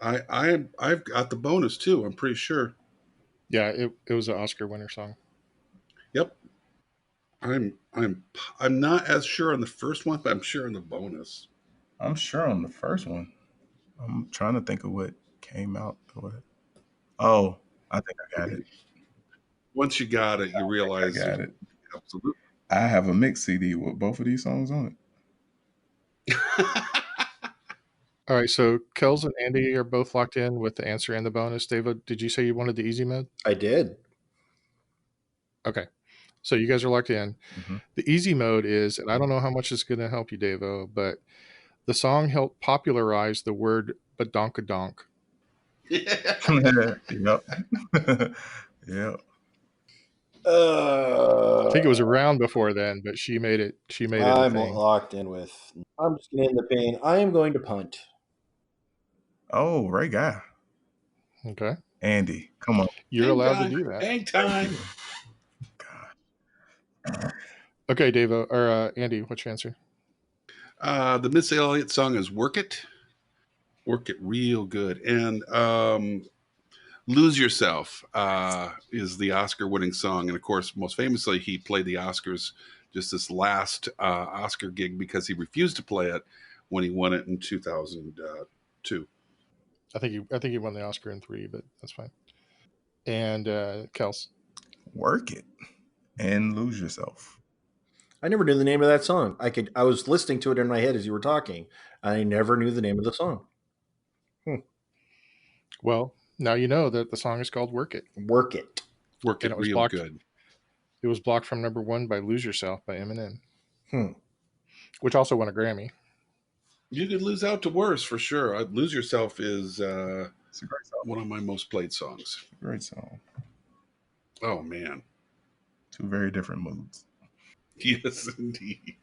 I've got the bonus too. I'm pretty sure. Yeah, it was an Oscar winner song. Yep. I'm not as sure on the first one, but I'm sure on the bonus. I'm sure on the first one. I'm trying to think of what came out. Oh, I think I got it. Once you got it, you I realize got it. absolutely. I have a mix CD with both of these songs on it. All right, so Kels and Andy are both locked in with the answer and the bonus. David, did you say you wanted the easy mode? I did. Okay, so you guys are locked in. Mhm. The easy mode is, and I don't know how much it's going to help you, Davo, but the song helped popularize the word badonkadonk. Yep. Yep. I think it was around before then, but she made it. She made it a I'm thing. locked in with. I'm just going to end the pain. I am going to punt. Oh, right guy. Okay, Andy. Come on. you're Hang allowed to time. do that. Hang time. God. Okay, Davo or Andy, what's your answer? The Miss Elliott song is "Work It." Work it real good, and "Lose Yourself" is the Oscar-winning song, and of course, most famously, he played the Oscars just this last Oscar gig because he refused to play it when he won it in 2002. I think he won the Oscar in 3, but that's fine. And Kels. Work it and lose yourself. I never knew the name of that song. I was listening to it in my head as you were talking. I never knew the name of the song. Well, now you know that the song is called "Work It," Work it. Work and it it was real blocked. good. It was blocked from number 1 by "Lose Yourself" by Eminem, Hmm. which also won a Grammy. You could lose out to worse for sure. "Lose Yourself" is It's a great song. one of my most played songs. It's a great song. Oh man, Two very different moods. yes indeed.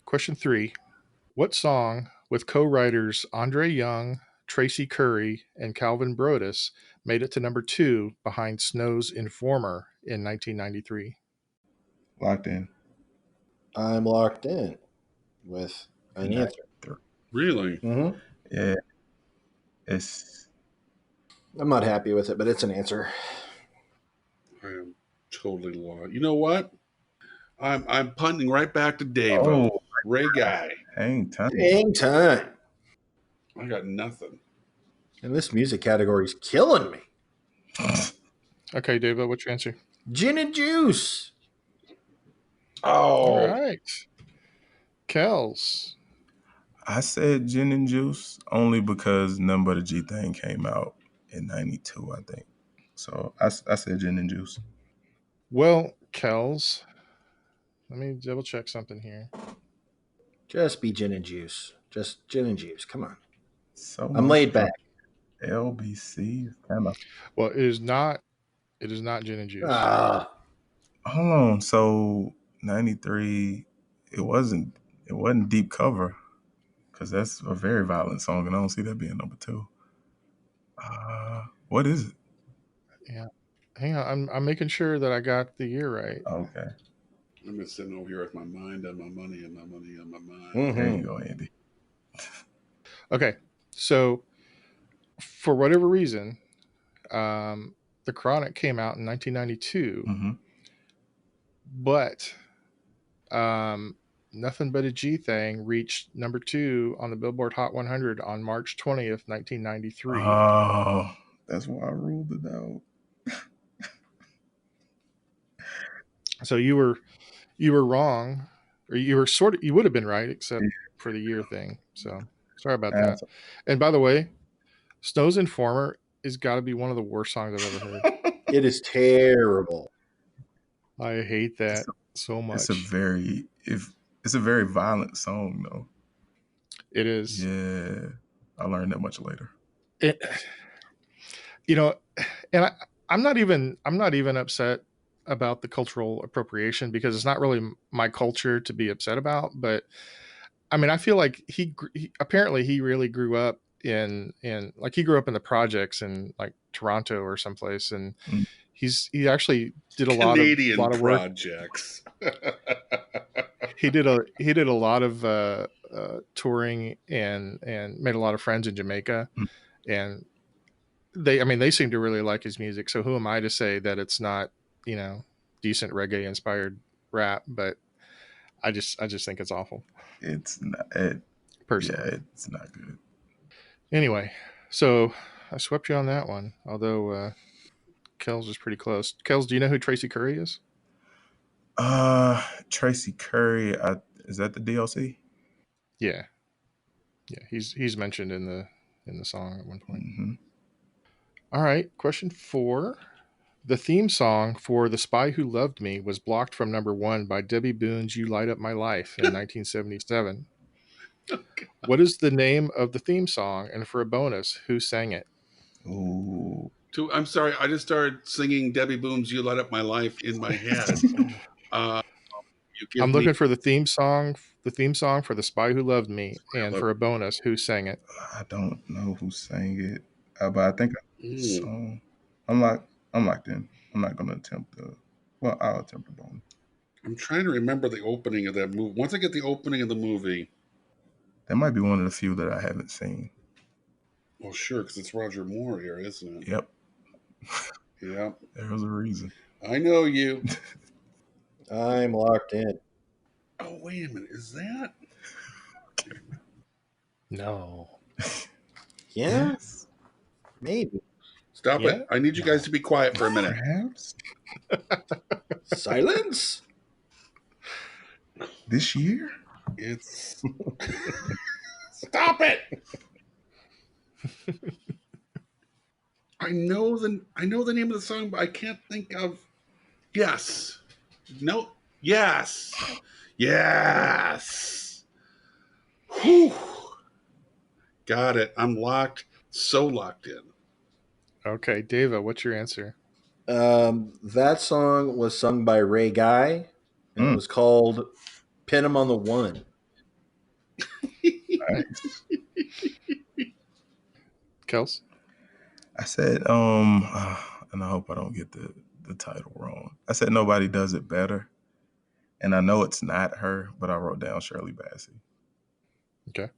Question 3: What song with co-writers Andre Young, Tracy Curry, and Calvin Brodus made it to number 2 behind Snow's "Informer" in 1993? Locked in. I'm locked in with an And answer. Really, Mm-hmm. yeah, it's I'm not happy with it, but it's an answer. I am totally lost. You know what? I'm punting right back to oh, Davo. Ray Guy. hang time. Dang time. I got nothing. And this music category is killing me. Okay, David, what's your answer? Gin and juice. All Oh, right. Kels. I said gin and juice only because None But a G Thing came out in '92, I think. So I said gin and juice. Well, Kels, let me double check something here. Just be gin and juice. Just gin and juice. Come on. So I'm much laid for back. LBC is kind of. Well, it is not. It is not gin and juice. Ah, Hold on. So '93, it wasn't Deep Cover because that's a very violent song, and I don't see that being number 2. What is it? Yeah. Hang on. I'm making sure that I got the year right. Okay. I'm just sitting over here with my mind on my money and my money on my mind. Mhm. There you go, Andy. Okay. So, for whatever reason, The Chronic came out in 1992, Mm-hmm. but Nothing But a G Thing reached number 2 on the Billboard Hot 100 on March 20th, 1993. Oh, that's why I ruled it out. So you were wrong, or you would have been right except for the year thing. So sorry about that. That's- And by the way, Snow's Informer is got to be one of the worst songs I've ever heard. It is terrible. I hate that it's so it's a much. it's a very violent song though. It is. Yeah, I learned that much later. It, you know, and I'm not even upset about the cultural appropriation because it's not really my culture to be upset about. But I mean, I feel like he apparently he really grew up in like he grew up in the projects in like Toronto or someplace, and Mm. he actually did a Canadian lot of work. projects. He did a lot of touring and made a lot of friends in Jamaica, Mm. and they seem to really like his music. So who am I to say that it's not, decent reggae inspired rap? But I just think it's awful It's not. personally. It's not good. Anyway, so I swept you on that one. Although Kels is pretty close. Kels, do you know who Tracy Curry is? Tracy Curry. Is that the DLC? Yeah, he's mentioned in the song at one point. Mm-hmm. All right, question 4. The theme song for The Spy Who Loved Me was blocked from number 1 by Debbie Boone's You Light Up My Life in 1977. What is the name of the theme song? And for a bonus, who sang it? Ooh. I'm sorry, I just started singing Debbie Boone's "You Light Up My Life" in my head. You give I'm me looking for the theme song for The Spy Who Loved Me, and for a bonus, who sang it? I don't know who sang it, but I think the Ooh. song. I'm locked in. I'm not gonna attempt the. Well, I'll attempt the bonus. I'm trying to remember the opening of that movie. Once I get the opening of the movie, That might be one of the few that I haven't seen. well, sure, because it's Roger Moore here, isn't it? Yep. Yep. There's a reason. I know you. I'm locked in. Oh, wait a minute. Is that? No. Yeah, Yes. maybe. Stop Yeah? it. I need you guys to be quiet for a minute. Perhaps Silence? this year. It's. Stop it. I know the name of the song, but I can't think of. Yes. No. Yes. Yes. Whew. Got it. I'm locked. So locked in. Okay, Dava, what's your answer? That song was sung by Ray Guy, and it was called "Pin 'Em on the One." Nice. Kels? I said, and I hope I don't get the title wrong. I said Nobody Does It Better, and I know it's not her, but I wrote down Shirley Bassey. Okay.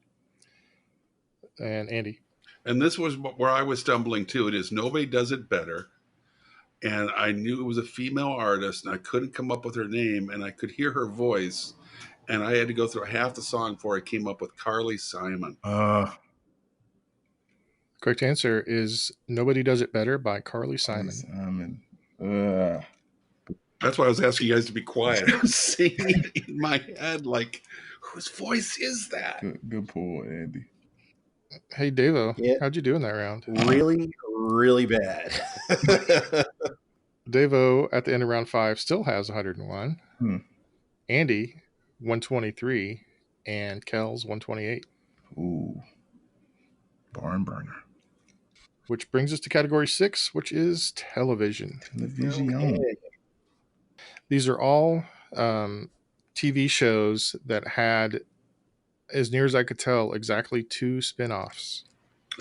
And Andy? And this was where I was stumbling too. It is Nobody Does It Better. And I knew it was a female artist, and I couldn't come up with her name, and I could hear her voice. And I had to go through half the song before I came up with Carly Simon. Correct answer is Nobody Does It Better by Carly Simon. That's why I was asking you guys to be quiet. I was singing it in my head, like, whose voice is that? Good pull, Andy. Hey, Davo, Yeah. how'd you do in that round? Really, really bad. Davo, at the end of round 5, still has 101. Andy, 123. And Kels, 128. Ooh. Barn burner. Which brings us to category 6, which is television. Television. Okay. These are all TV shows that had, as near as I could tell, exactly 2 spin-offs.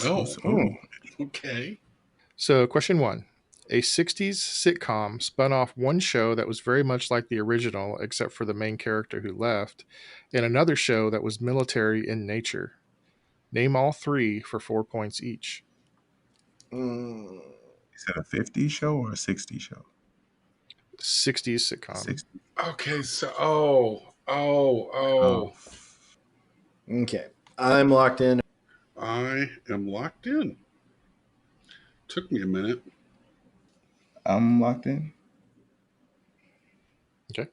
Oh, Ooh. Okay. So, question 1. A 60s sitcom spun off one show that was very much like the original, except for the main character who left, and another show that was military in nature. Name all three for 4 points each. Mm, Is that a 50 show or a 60 show? 60s sitcom. 60. Okay. So, Oh, okay. I'm locked in. I am locked in. Took me a minute. I'm locked in. Okay.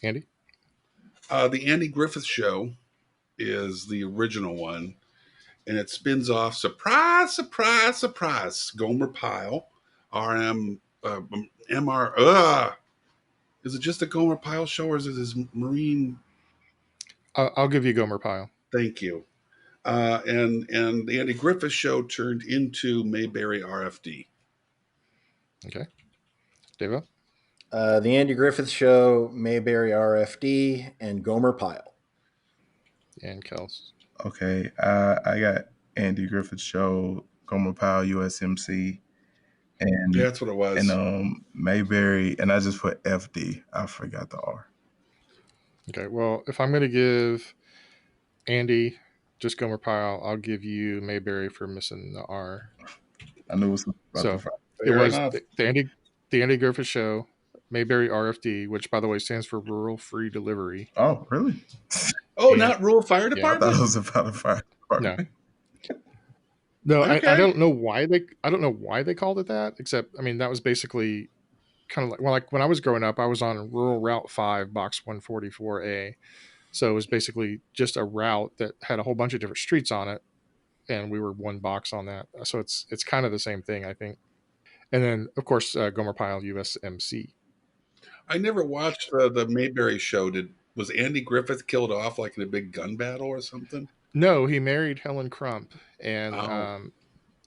Andy? The Andy Griffith Show is the original one, and it spins off surprise, surprise, surprise. Gomer Pyle, RM, MR. Is it just a Gomer Pyle show, or is it his Marine? I'll give you Gomer Pyle. Thank you. And the Andy Griffith Show turned into Mayberry RFD. Okay. Davo? The Andy Griffith Show, Mayberry RFD, and Gomer Pyle. And Kels. Okay, I got Andy Griffith Show, Gomer Pyle, USMC, and That's what it was. Mayberry, and I just put FD. I forgot the R. Okay. Well, if I'm going to give Andy just Gomer Pyle, I'll give you Mayberry for missing the R. I knew it was about So the it Fair was enough. the Andy Griffith Show, Mayberry RFD, which by the way stands for Rural Free Delivery. Oh, really? Oh, And not Rural Fire yeah, I thought Department? it was about a fire no, department. no, I Okay. don't know why they called it that. Except I mean that was basically kind of like when I was growing up, I was on Rural Route 5, Box 144A. So it was basically just a route that had a whole bunch of different streets on it, and we were one box on that. So it's kind of the same thing, I think. And then of course Gomer Pyle USMC. I never watched the Mayberry Show. Was Andy Griffith killed off like in a big gun battle or something? No, he married Helen Crump, and Oh,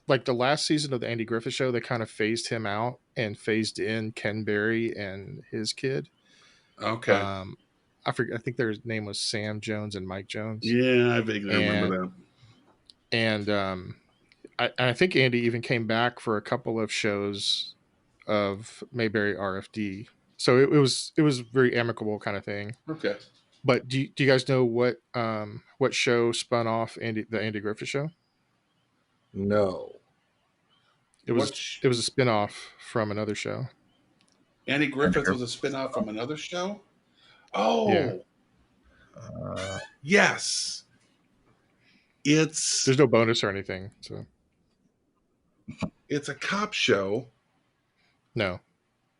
like the last season of the Andy Griffith Show, they kind of phased him out and phased in Ken Berry and his kid. okay. Um, I forget. I think their name was Sam Jones and Mike Jones, Yeah, I vaguely remember and that. I think Andy even came back for a couple of shows of Mayberry RFD. So it was very amicable kind of thing. Okay. But do you guys know what show spun off the Andy Griffith Show? No. It was What? it was a spinoff from another show. Andy Andy Griffith was a Griffith. spinoff from another show? Yeah, Oh, Uh, yes. It's there's no bonus or anything. So it's a cop show. no,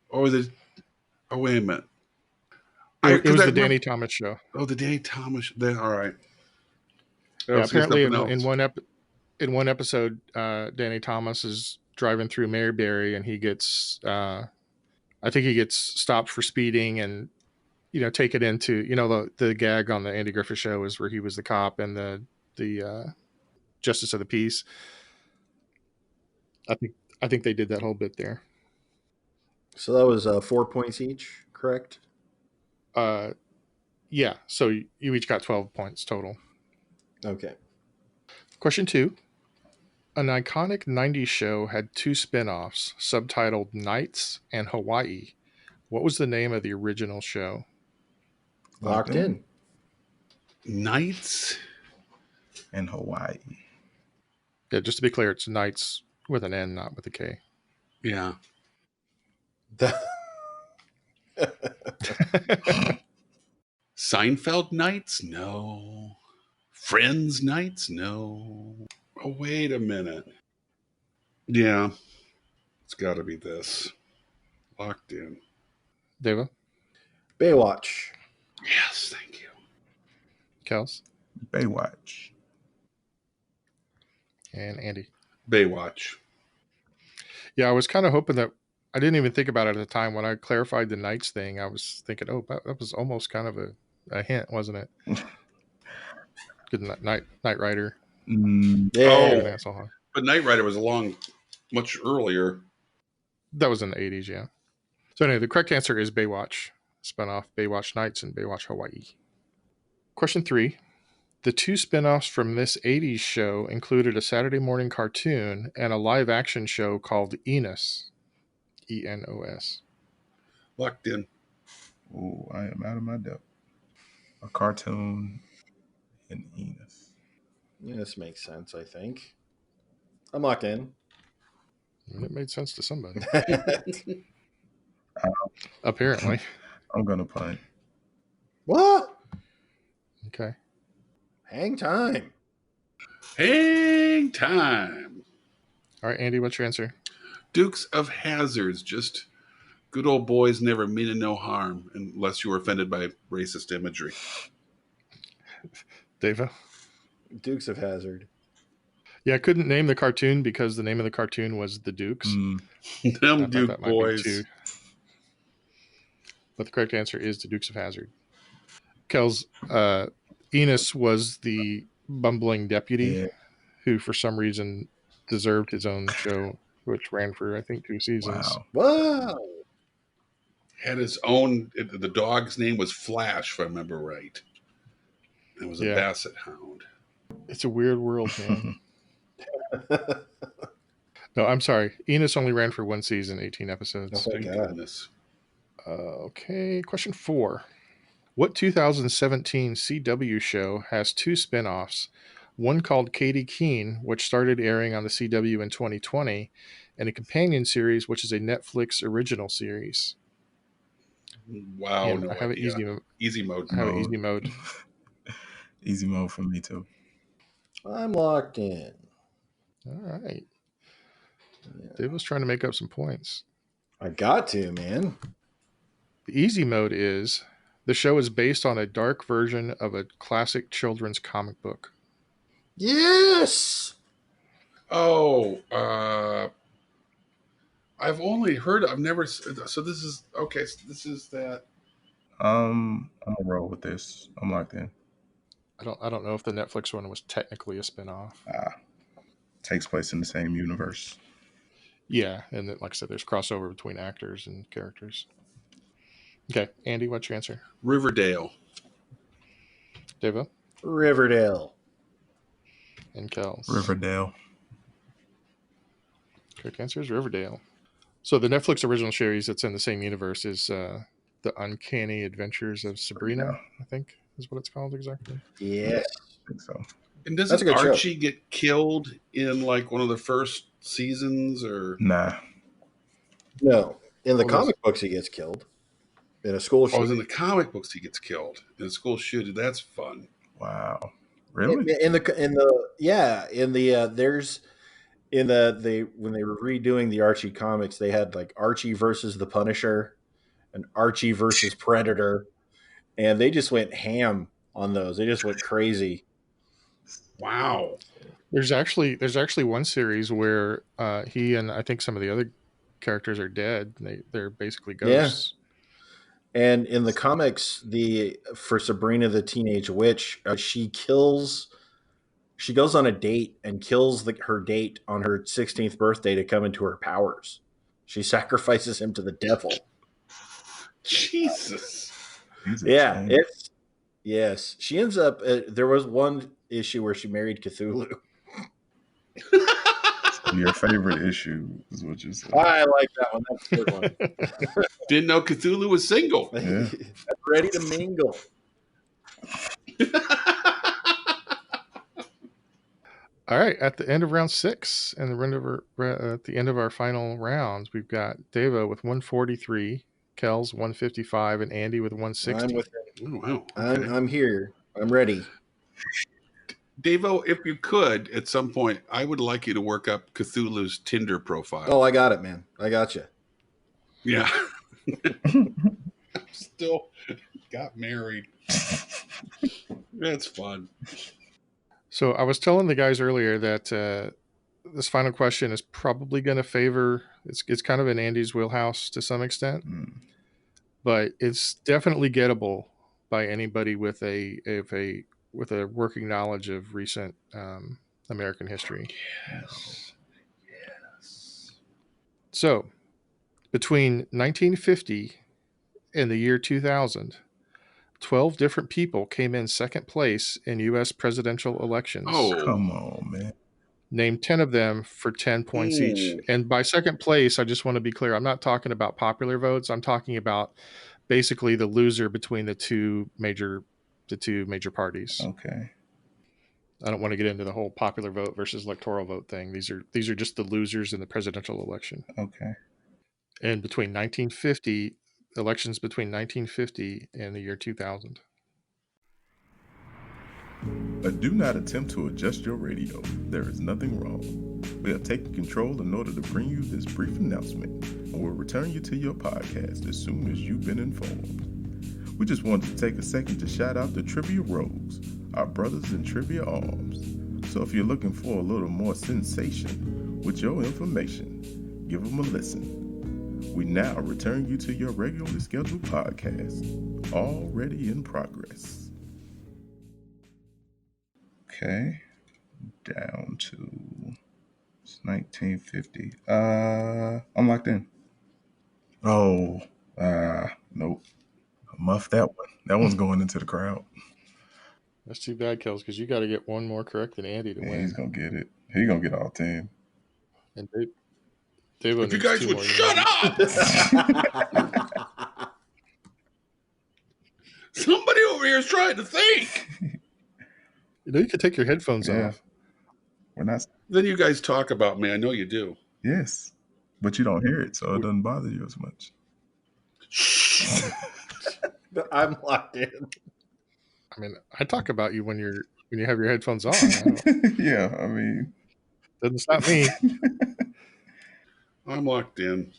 Or the oh wait a minute. it Because was I the remember Danny Thomas show. the Danny Thomas. Then all right. I Yeah, was thinking apparently something else. in one episode, Danny Thomas is driving through Mayberry and he gets I think he gets stopped for speeding and taken into the gag on the Andy Griffith Show is where he was the cop and the justice of the peace. I think I think they did that whole bit there. So that was 4 points each, correct? Uh, yeah, so you each got 12 points total. Okay. Question 2. An iconic 90s show had two spin offs subtitled Nights and Hawaii. What was the name of the original show? Locked in. Nights. in Hawaii. Yeah, just to be clear, it's Nights with an N, not with a K. Yeah. Seinfeld nights? No. Friends nights? No. Oh, wait a minute. Yeah. It's got to be this. Locked in. Deva, Baywatch. Yes, thank you. Kels, Baywatch. and Andy. Baywatch. Yeah, I was kind of hoping that I didn't even think about it at the time when I clarified the Nights thing. I was thinking, oh, that was almost kind of a hint, wasn't it? Good Night Rider. Yeah. Oh, but Knight Rider was along much earlier. That was in the 80s, yeah. So anyway, the correct answer is Baywatch. Spun off Baywatch Nights and Baywatch Hawaii. Question 3. The two spin-offs from this 80s show included a Saturday morning cartoon and a live-action show called Enos. E-N-O-S. Locked in. Oh, I am out of my depth. A cartoon in Enos. Yeah, this makes sense, I think. I'm locked in. It made sense to somebody. Uh, Apparently. I'm gonna punt. What? Okay. Hang time. Hang time. All right, Andy, what's your answer? Dukes of Hazzards. Just good old boys never meaning no harm unless you were offended by racist imagery. Davo? Dukes of Hazzard. Yeah, I couldn't name the cartoon because the name of the cartoon was The Dukes. Mm, I Them thought Duke that might be boys. too. But the correct answer is The Dukes of Hazzard. Kels, Enos was the bumbling deputy yeah. who, for some reason, deserved his own show, which ran for, I think, 2 seasons. Wow. Wow. Had his own. The dog's name was Flash, if I remember right. It was a Yeah. basset hound. It's a weird world, man. No, I'm sorry. Enos only ran for 1 season, 18 episodes. Oh, Thank God. goodness. Okay, question 4. What 2017 CW show has 2 spin-offs? One called Katie Keene, which started airing on the CW in 2020, and a companion series, which is a Netflix original series. Wow, And no I have an idea. Easy mode. I have an easy mode. Easy mode for me too. I'm locked in. All right. Dave was trying to make up some points. I got to, man. The easy mode is the show is based on a dark version of a classic children's comic book. Yes. Oh, I've only heard. I've never. So this is okay. So this is that. I'm gonna roll with this. I'm locked in. I don't know if the Netflix one was technically a spin-off. Takes place in the same universe. Yeah, and like I said, there's crossover between actors and characters. Okay, Andy, what's your answer? Riverdale. Davo Riverdale. and Kels. Riverdale. Correct answer is Riverdale. So the Netflix original series that's in the same universe is The Uncanny Adventures of Sabrina, I think is what it's called exactly. Yes. I think so. And That's a doesn't good show. Archie get killed in like one of the first seasons or? Nah. No. In the Well, comic books, he gets killed in a school Oh, shooting. in the comic books he gets killed in a school shooting. That's fun. Wow. Really? In the there's in the when they were redoing the Archie comics, they had like Archie versus the Punisher and Archie versus Predator, and they just went ham on those. They just went crazy. Wow. There's actually one series where he and I think some of the other characters are dead. They're basically ghosts. And in the comics, for Sabrina the Teenage Witch, she goes on a date and kills her date on her 16th birthday to come into her powers. She sacrifices him to the devil. Jesus. Yeah, yes. She ends up. There was one issue where she married Cthulhu. Your favorite issue is what you said. I like that one. That's a good one. Didn't know Cthulhu was single. Yeah. Ready to mingle. All right, at the end of round 6 and at the end of our final rounds, we've got Davo with 143, Kels 155, and Andy with 160. I'm with Oh, wow. Okay. I'm here. I'm ready. Davo, if you could, at some point, I would like you to work up Cthulhu's Tinder profile. Oh, I got it, man. I got you. Yeah. Still got married. That's fun. So I was telling the guys earlier that this final question is probably going to favor. It's kind of in Andy's wheelhouse to some extent, but it's definitely gettable by anybody with a working knowledge of recent American history. Yes. So, between 1950 and the year 2000, 12 different people came in second place in U.S. presidential elections. Oh, Come on, man. Name 10 of them for 10 points each. Ooh. And by second place, I just want to be clear, I'm not talking about popular votes. I'm talking about basically the loser between the two major parties. Okay. I don't want to get into the whole popular vote versus electoral vote thing. These are just the losers in the presidential election. Okay. And between 1950 elections between 1950 and the year 2000. Do not attempt to adjust your radio. There is nothing wrong. We have taken control in order to bring you this brief announcement, and we'll return you to your podcast as soon as you've been informed. We just wanted to take a second to shout out the Trivia Rogues, our brothers in Trivia Arms. So if you're looking for a little more sensation with your information, give them a listen. We now return you to your regularly scheduled podcast, already in progress. Okay, down to 1950. I'm locked in. Oh, nope. I muffed that one. That one's going into the crowd. That's too bad, Kels, because you got to get one more correct than Andy to Yeah, win. he's gonna get it. He's gonna get all 10. And Davo If you needs guys two would more. shut up! Somebody over here is trying to think. You could take your headphones Yeah. off. We're not. Then you guys talk about me. I know you do. Yes, but you don't hear it, so it doesn't bother you as much. Shh. I'm locked in. I mean, I talk about you when you have your headphones on. Yeah, I mean, Doesn't stop me. I'm locked in.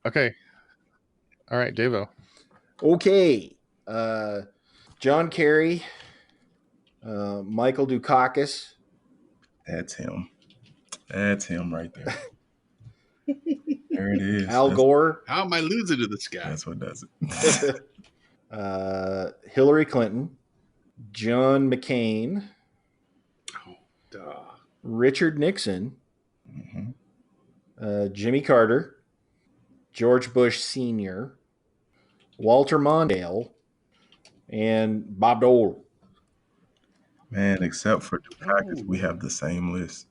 Okay. All right, Davo. Okay. John Kerry, Michael Dukakis. That's him. That's him right there. There it is. Al Gore. How am I losing to this guy? That's what does it. Hillary Clinton. John McCain. Oh, duh. Richard Nixon. Mm-hmm. Jimmy Carter. George Bush Sr. Walter Mondale. And Bob Dole. Man, except for Dukakis, we have the same list.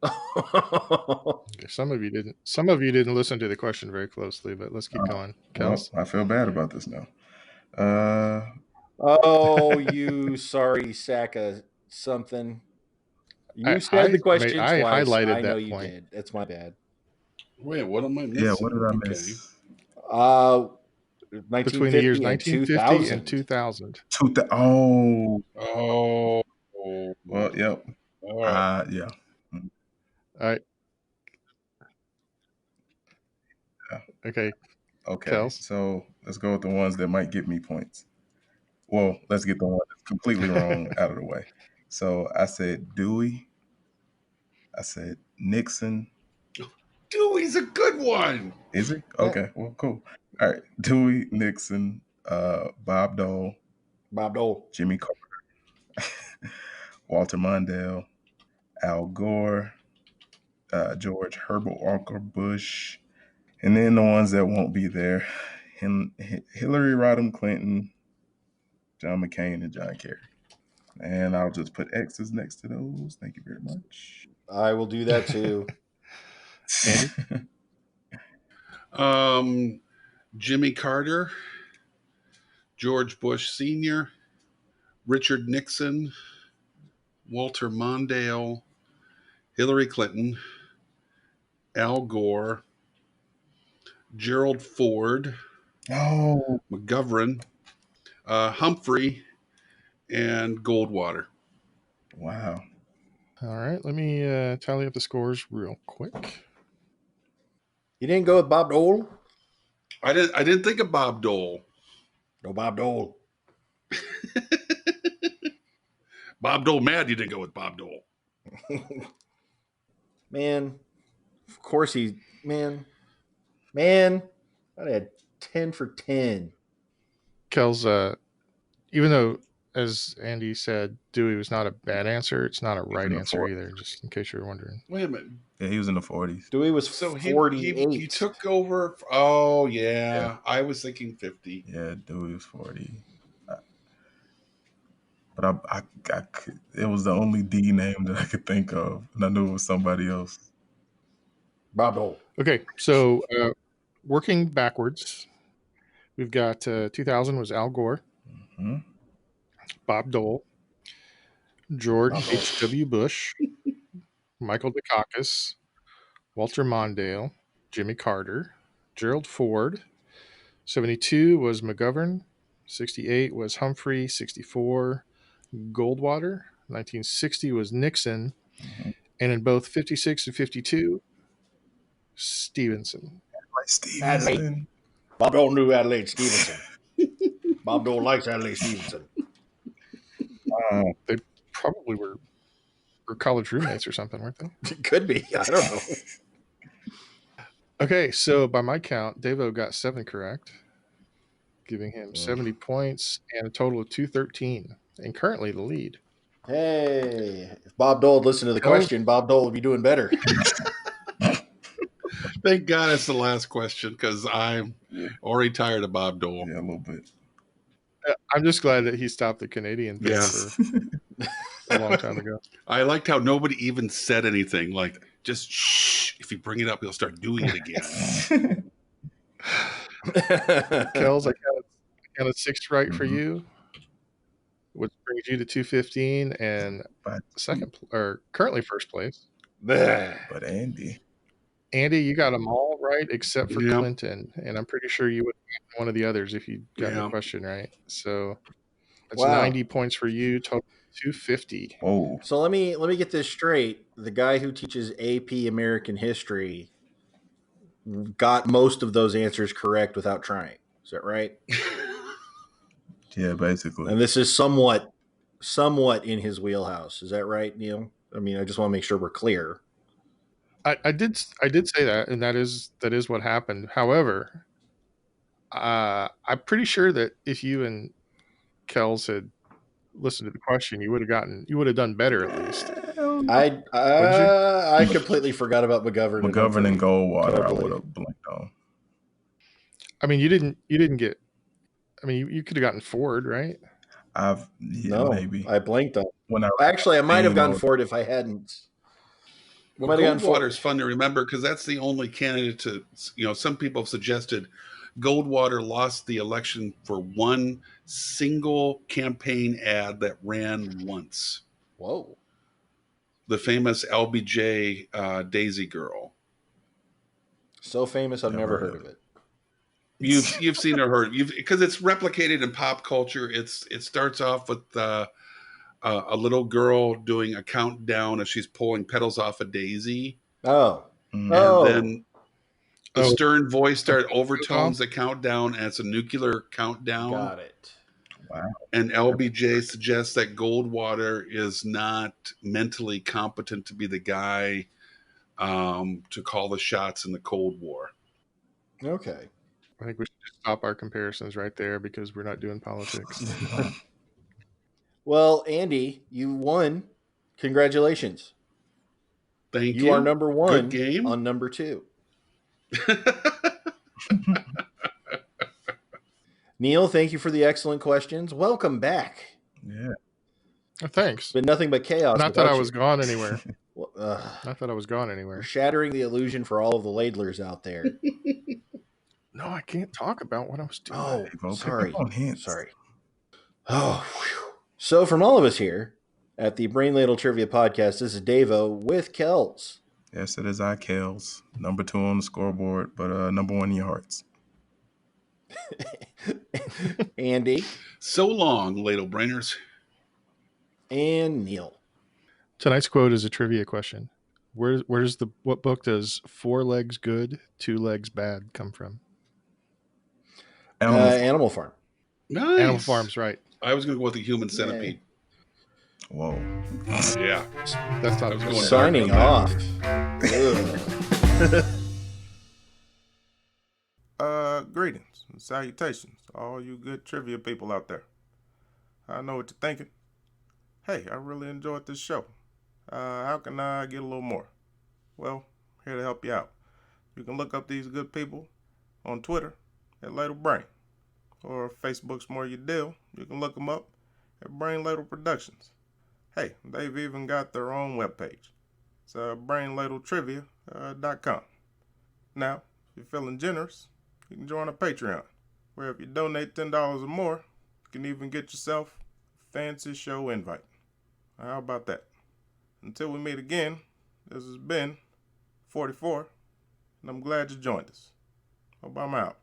Okay, some of you didn't listen to the question very closely, but let's keep going. Kels? Well, I feel bad about this now. Oh, you sorry sack of something. You said the question I twice. highlighted I know that you point. did. That's my bad. Wait, what am I missing? Yeah, what did I miss? between the years 1950 and 2000. 2000. Oh. Well, yep. All right. Yeah. All right. Yeah. Okay. Okay. Kels? So let's go with the ones that might get me points. Well, let's get the one that's completely wrong out of the way. So I said Dewey. I said Nixon. Dewey's a good one. Is he? Okay. Well, cool. All right. Dewey, Nixon, Bob Dole, Bob Dole. Jimmy Carter, Walter Mondale, Al Gore, George Herbert Walker Bush, and then the ones that won't be there: Hillary Rodham Clinton, John McCain, and John Kerry. And I'll just put X's next to those. Thank you very much. I will do that too. Andy? Jimmy Carter, George Bush Sr., Richard Nixon, Walter Mondale, Hillary Clinton, Al Gore, Gerald Ford, McGovern, Humphrey, and Goldwater. Wow. All right. Let me tally up the scores real quick. You didn't go with Bob Dole? I didn't think of Bob Dole. No, Bob Dole. Bob Dole mad you didn't go with Bob Dole. Man, of course man, I had 10 for 10. Kels, even though, as Andy said, Dewey was not a bad answer, it's not a right answer either, just in case you're wondering. Wait a minute. Yeah, he was in the 40s. Dewey was So 48. he took over. Oh, yeah. I was thinking 50. Yeah, Dewey was 40. but it was the only D name that I could think of, and I knew it was somebody else. Bob Dole. Okay, so working backwards, we've got 2000 was Al Gore, Hmm? Bob Dole, George H.W. Bush, Michael Dukakis, Walter Mondale, Jimmy Carter, Gerald Ford. 72 was McGovern. 68 was Humphrey. 64, Goldwater. 1960 was Nixon. Hmm. And in both 56 and 52, Stevenson. Like Stevenson. Bob Dole knew Adelaide Stevenson. Bob Dole likes Adelaide Stevenson. They probably were college roommates or something, weren't they? It could be. I don't know. Okay, so by my count, Davo got 7 correct, giving him 70 points and a total of 213, and currently the lead. Hey, if Bob Dole had listened to the question, Bob Dole would be doing better. Thank God it's the last question because I'm already tired of Bob Dole. Yeah, a little bit. I'm just glad that he stopped the Canadian thing Yeah. for a long time ago. I liked how nobody even said anything. Like, just shh. If you bring it up, he'll start doing it again. Kels, I counted 6 right for Mhm. you, which brings you to 215 and But currently first place. but Andy. Andy, you got them all right except for Yeah. Clinton, and I'm pretty sure you would have gotten one of the others if you'd gotten Yeah. the question right. So that's Wow. 90 points for you, total 250. Whoa. So let me get this straight. The guy who teaches AP American history got most of those answers correct without trying. Is that right? Yeah, basically. And this is somewhat in his wheelhouse. Is that right, Neil? I mean, I just want to make sure we're clear. I did say that, and that is what happened. However, I'm pretty sure that if you and Kels had listened to the question, you would have done better at least. I completely forgot about McGovern. McGovern and Goldwater, I Totally. would have blanked on. I mean, you didn't get. I mean, you could have gotten Ford, right? No, maybe. I blanked on. When Actually, I might have gotten or- Ford if I hadn't. Well, Might have gotten Goldwater is fun to remember because that's the only candidate to, some people have suggested Goldwater lost the election for one single campaign ad that ran once. Whoa. The famous LBJ Daisy Girl. So famous, I've never heard of it. You've seen or heard because it's replicated in pop culture. It starts off with a little girl doing a countdown as she's pulling petals off a daisy. Oh. Mm. Oh. And then the stern voice overtones the countdown, and it's a nuclear countdown. Got it. Wow. And LBJ suggests that Goldwater is not mentally competent to be the guy to call the shots in the Cold War. Okay. I think we should just stop our comparisons right there because we're not doing politics. Well, Andy, you won. Congratulations. Thank you. You are number 1 Good game. on number 2. Neil, thank you for the excellent questions. Welcome back. Yeah. Thanks. It's been nothing but chaos. Not that I was gone anywhere. Well, Not that I was gone anywhere. You're shattering the illusion for all of the ladlers out there. No, I can't talk about what I was doing. Oh, Well, sorry. pick up on hints. Sorry. Oh, whew. So from all of us here at the Brain Ladle Trivia Podcast, this is Davo with Kels. Yes, it is I, Kels. Number 2 on the scoreboard, but number 1 in your hearts. Andy. So long, ladle brainers. And Neil. Tonight's quote is a trivia question. What book does 4 legs good, 2 legs bad come from? Animal Farm. Nice. Animal Farm's right. I was going to go with the Human Centipede. Whoa. Yeah. That's not I was going Signing off. Greetings and salutations to all you good trivia people out there. I know what you're thinking. Hey, I really enjoyed this show. How can I get a little more? Well, here to help you out. You can look up these good people on Twitter at Ladle Brain, or if Facebook's more your deal. You can look them up at Brain Ladle Productions. Hey, they've even got their own webpage. It's brainladletrivia.com. Now, if you're feeling generous, you can join a Patreon, where if you donate $10 or more, you can even get yourself a fancy show invite. How about that? Until we meet again, this has been 44, and I'm glad you joined us. Hope I'm out.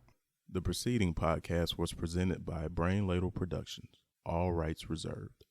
The preceding podcast was presented by Brain Ladle Productions. All rights reserved.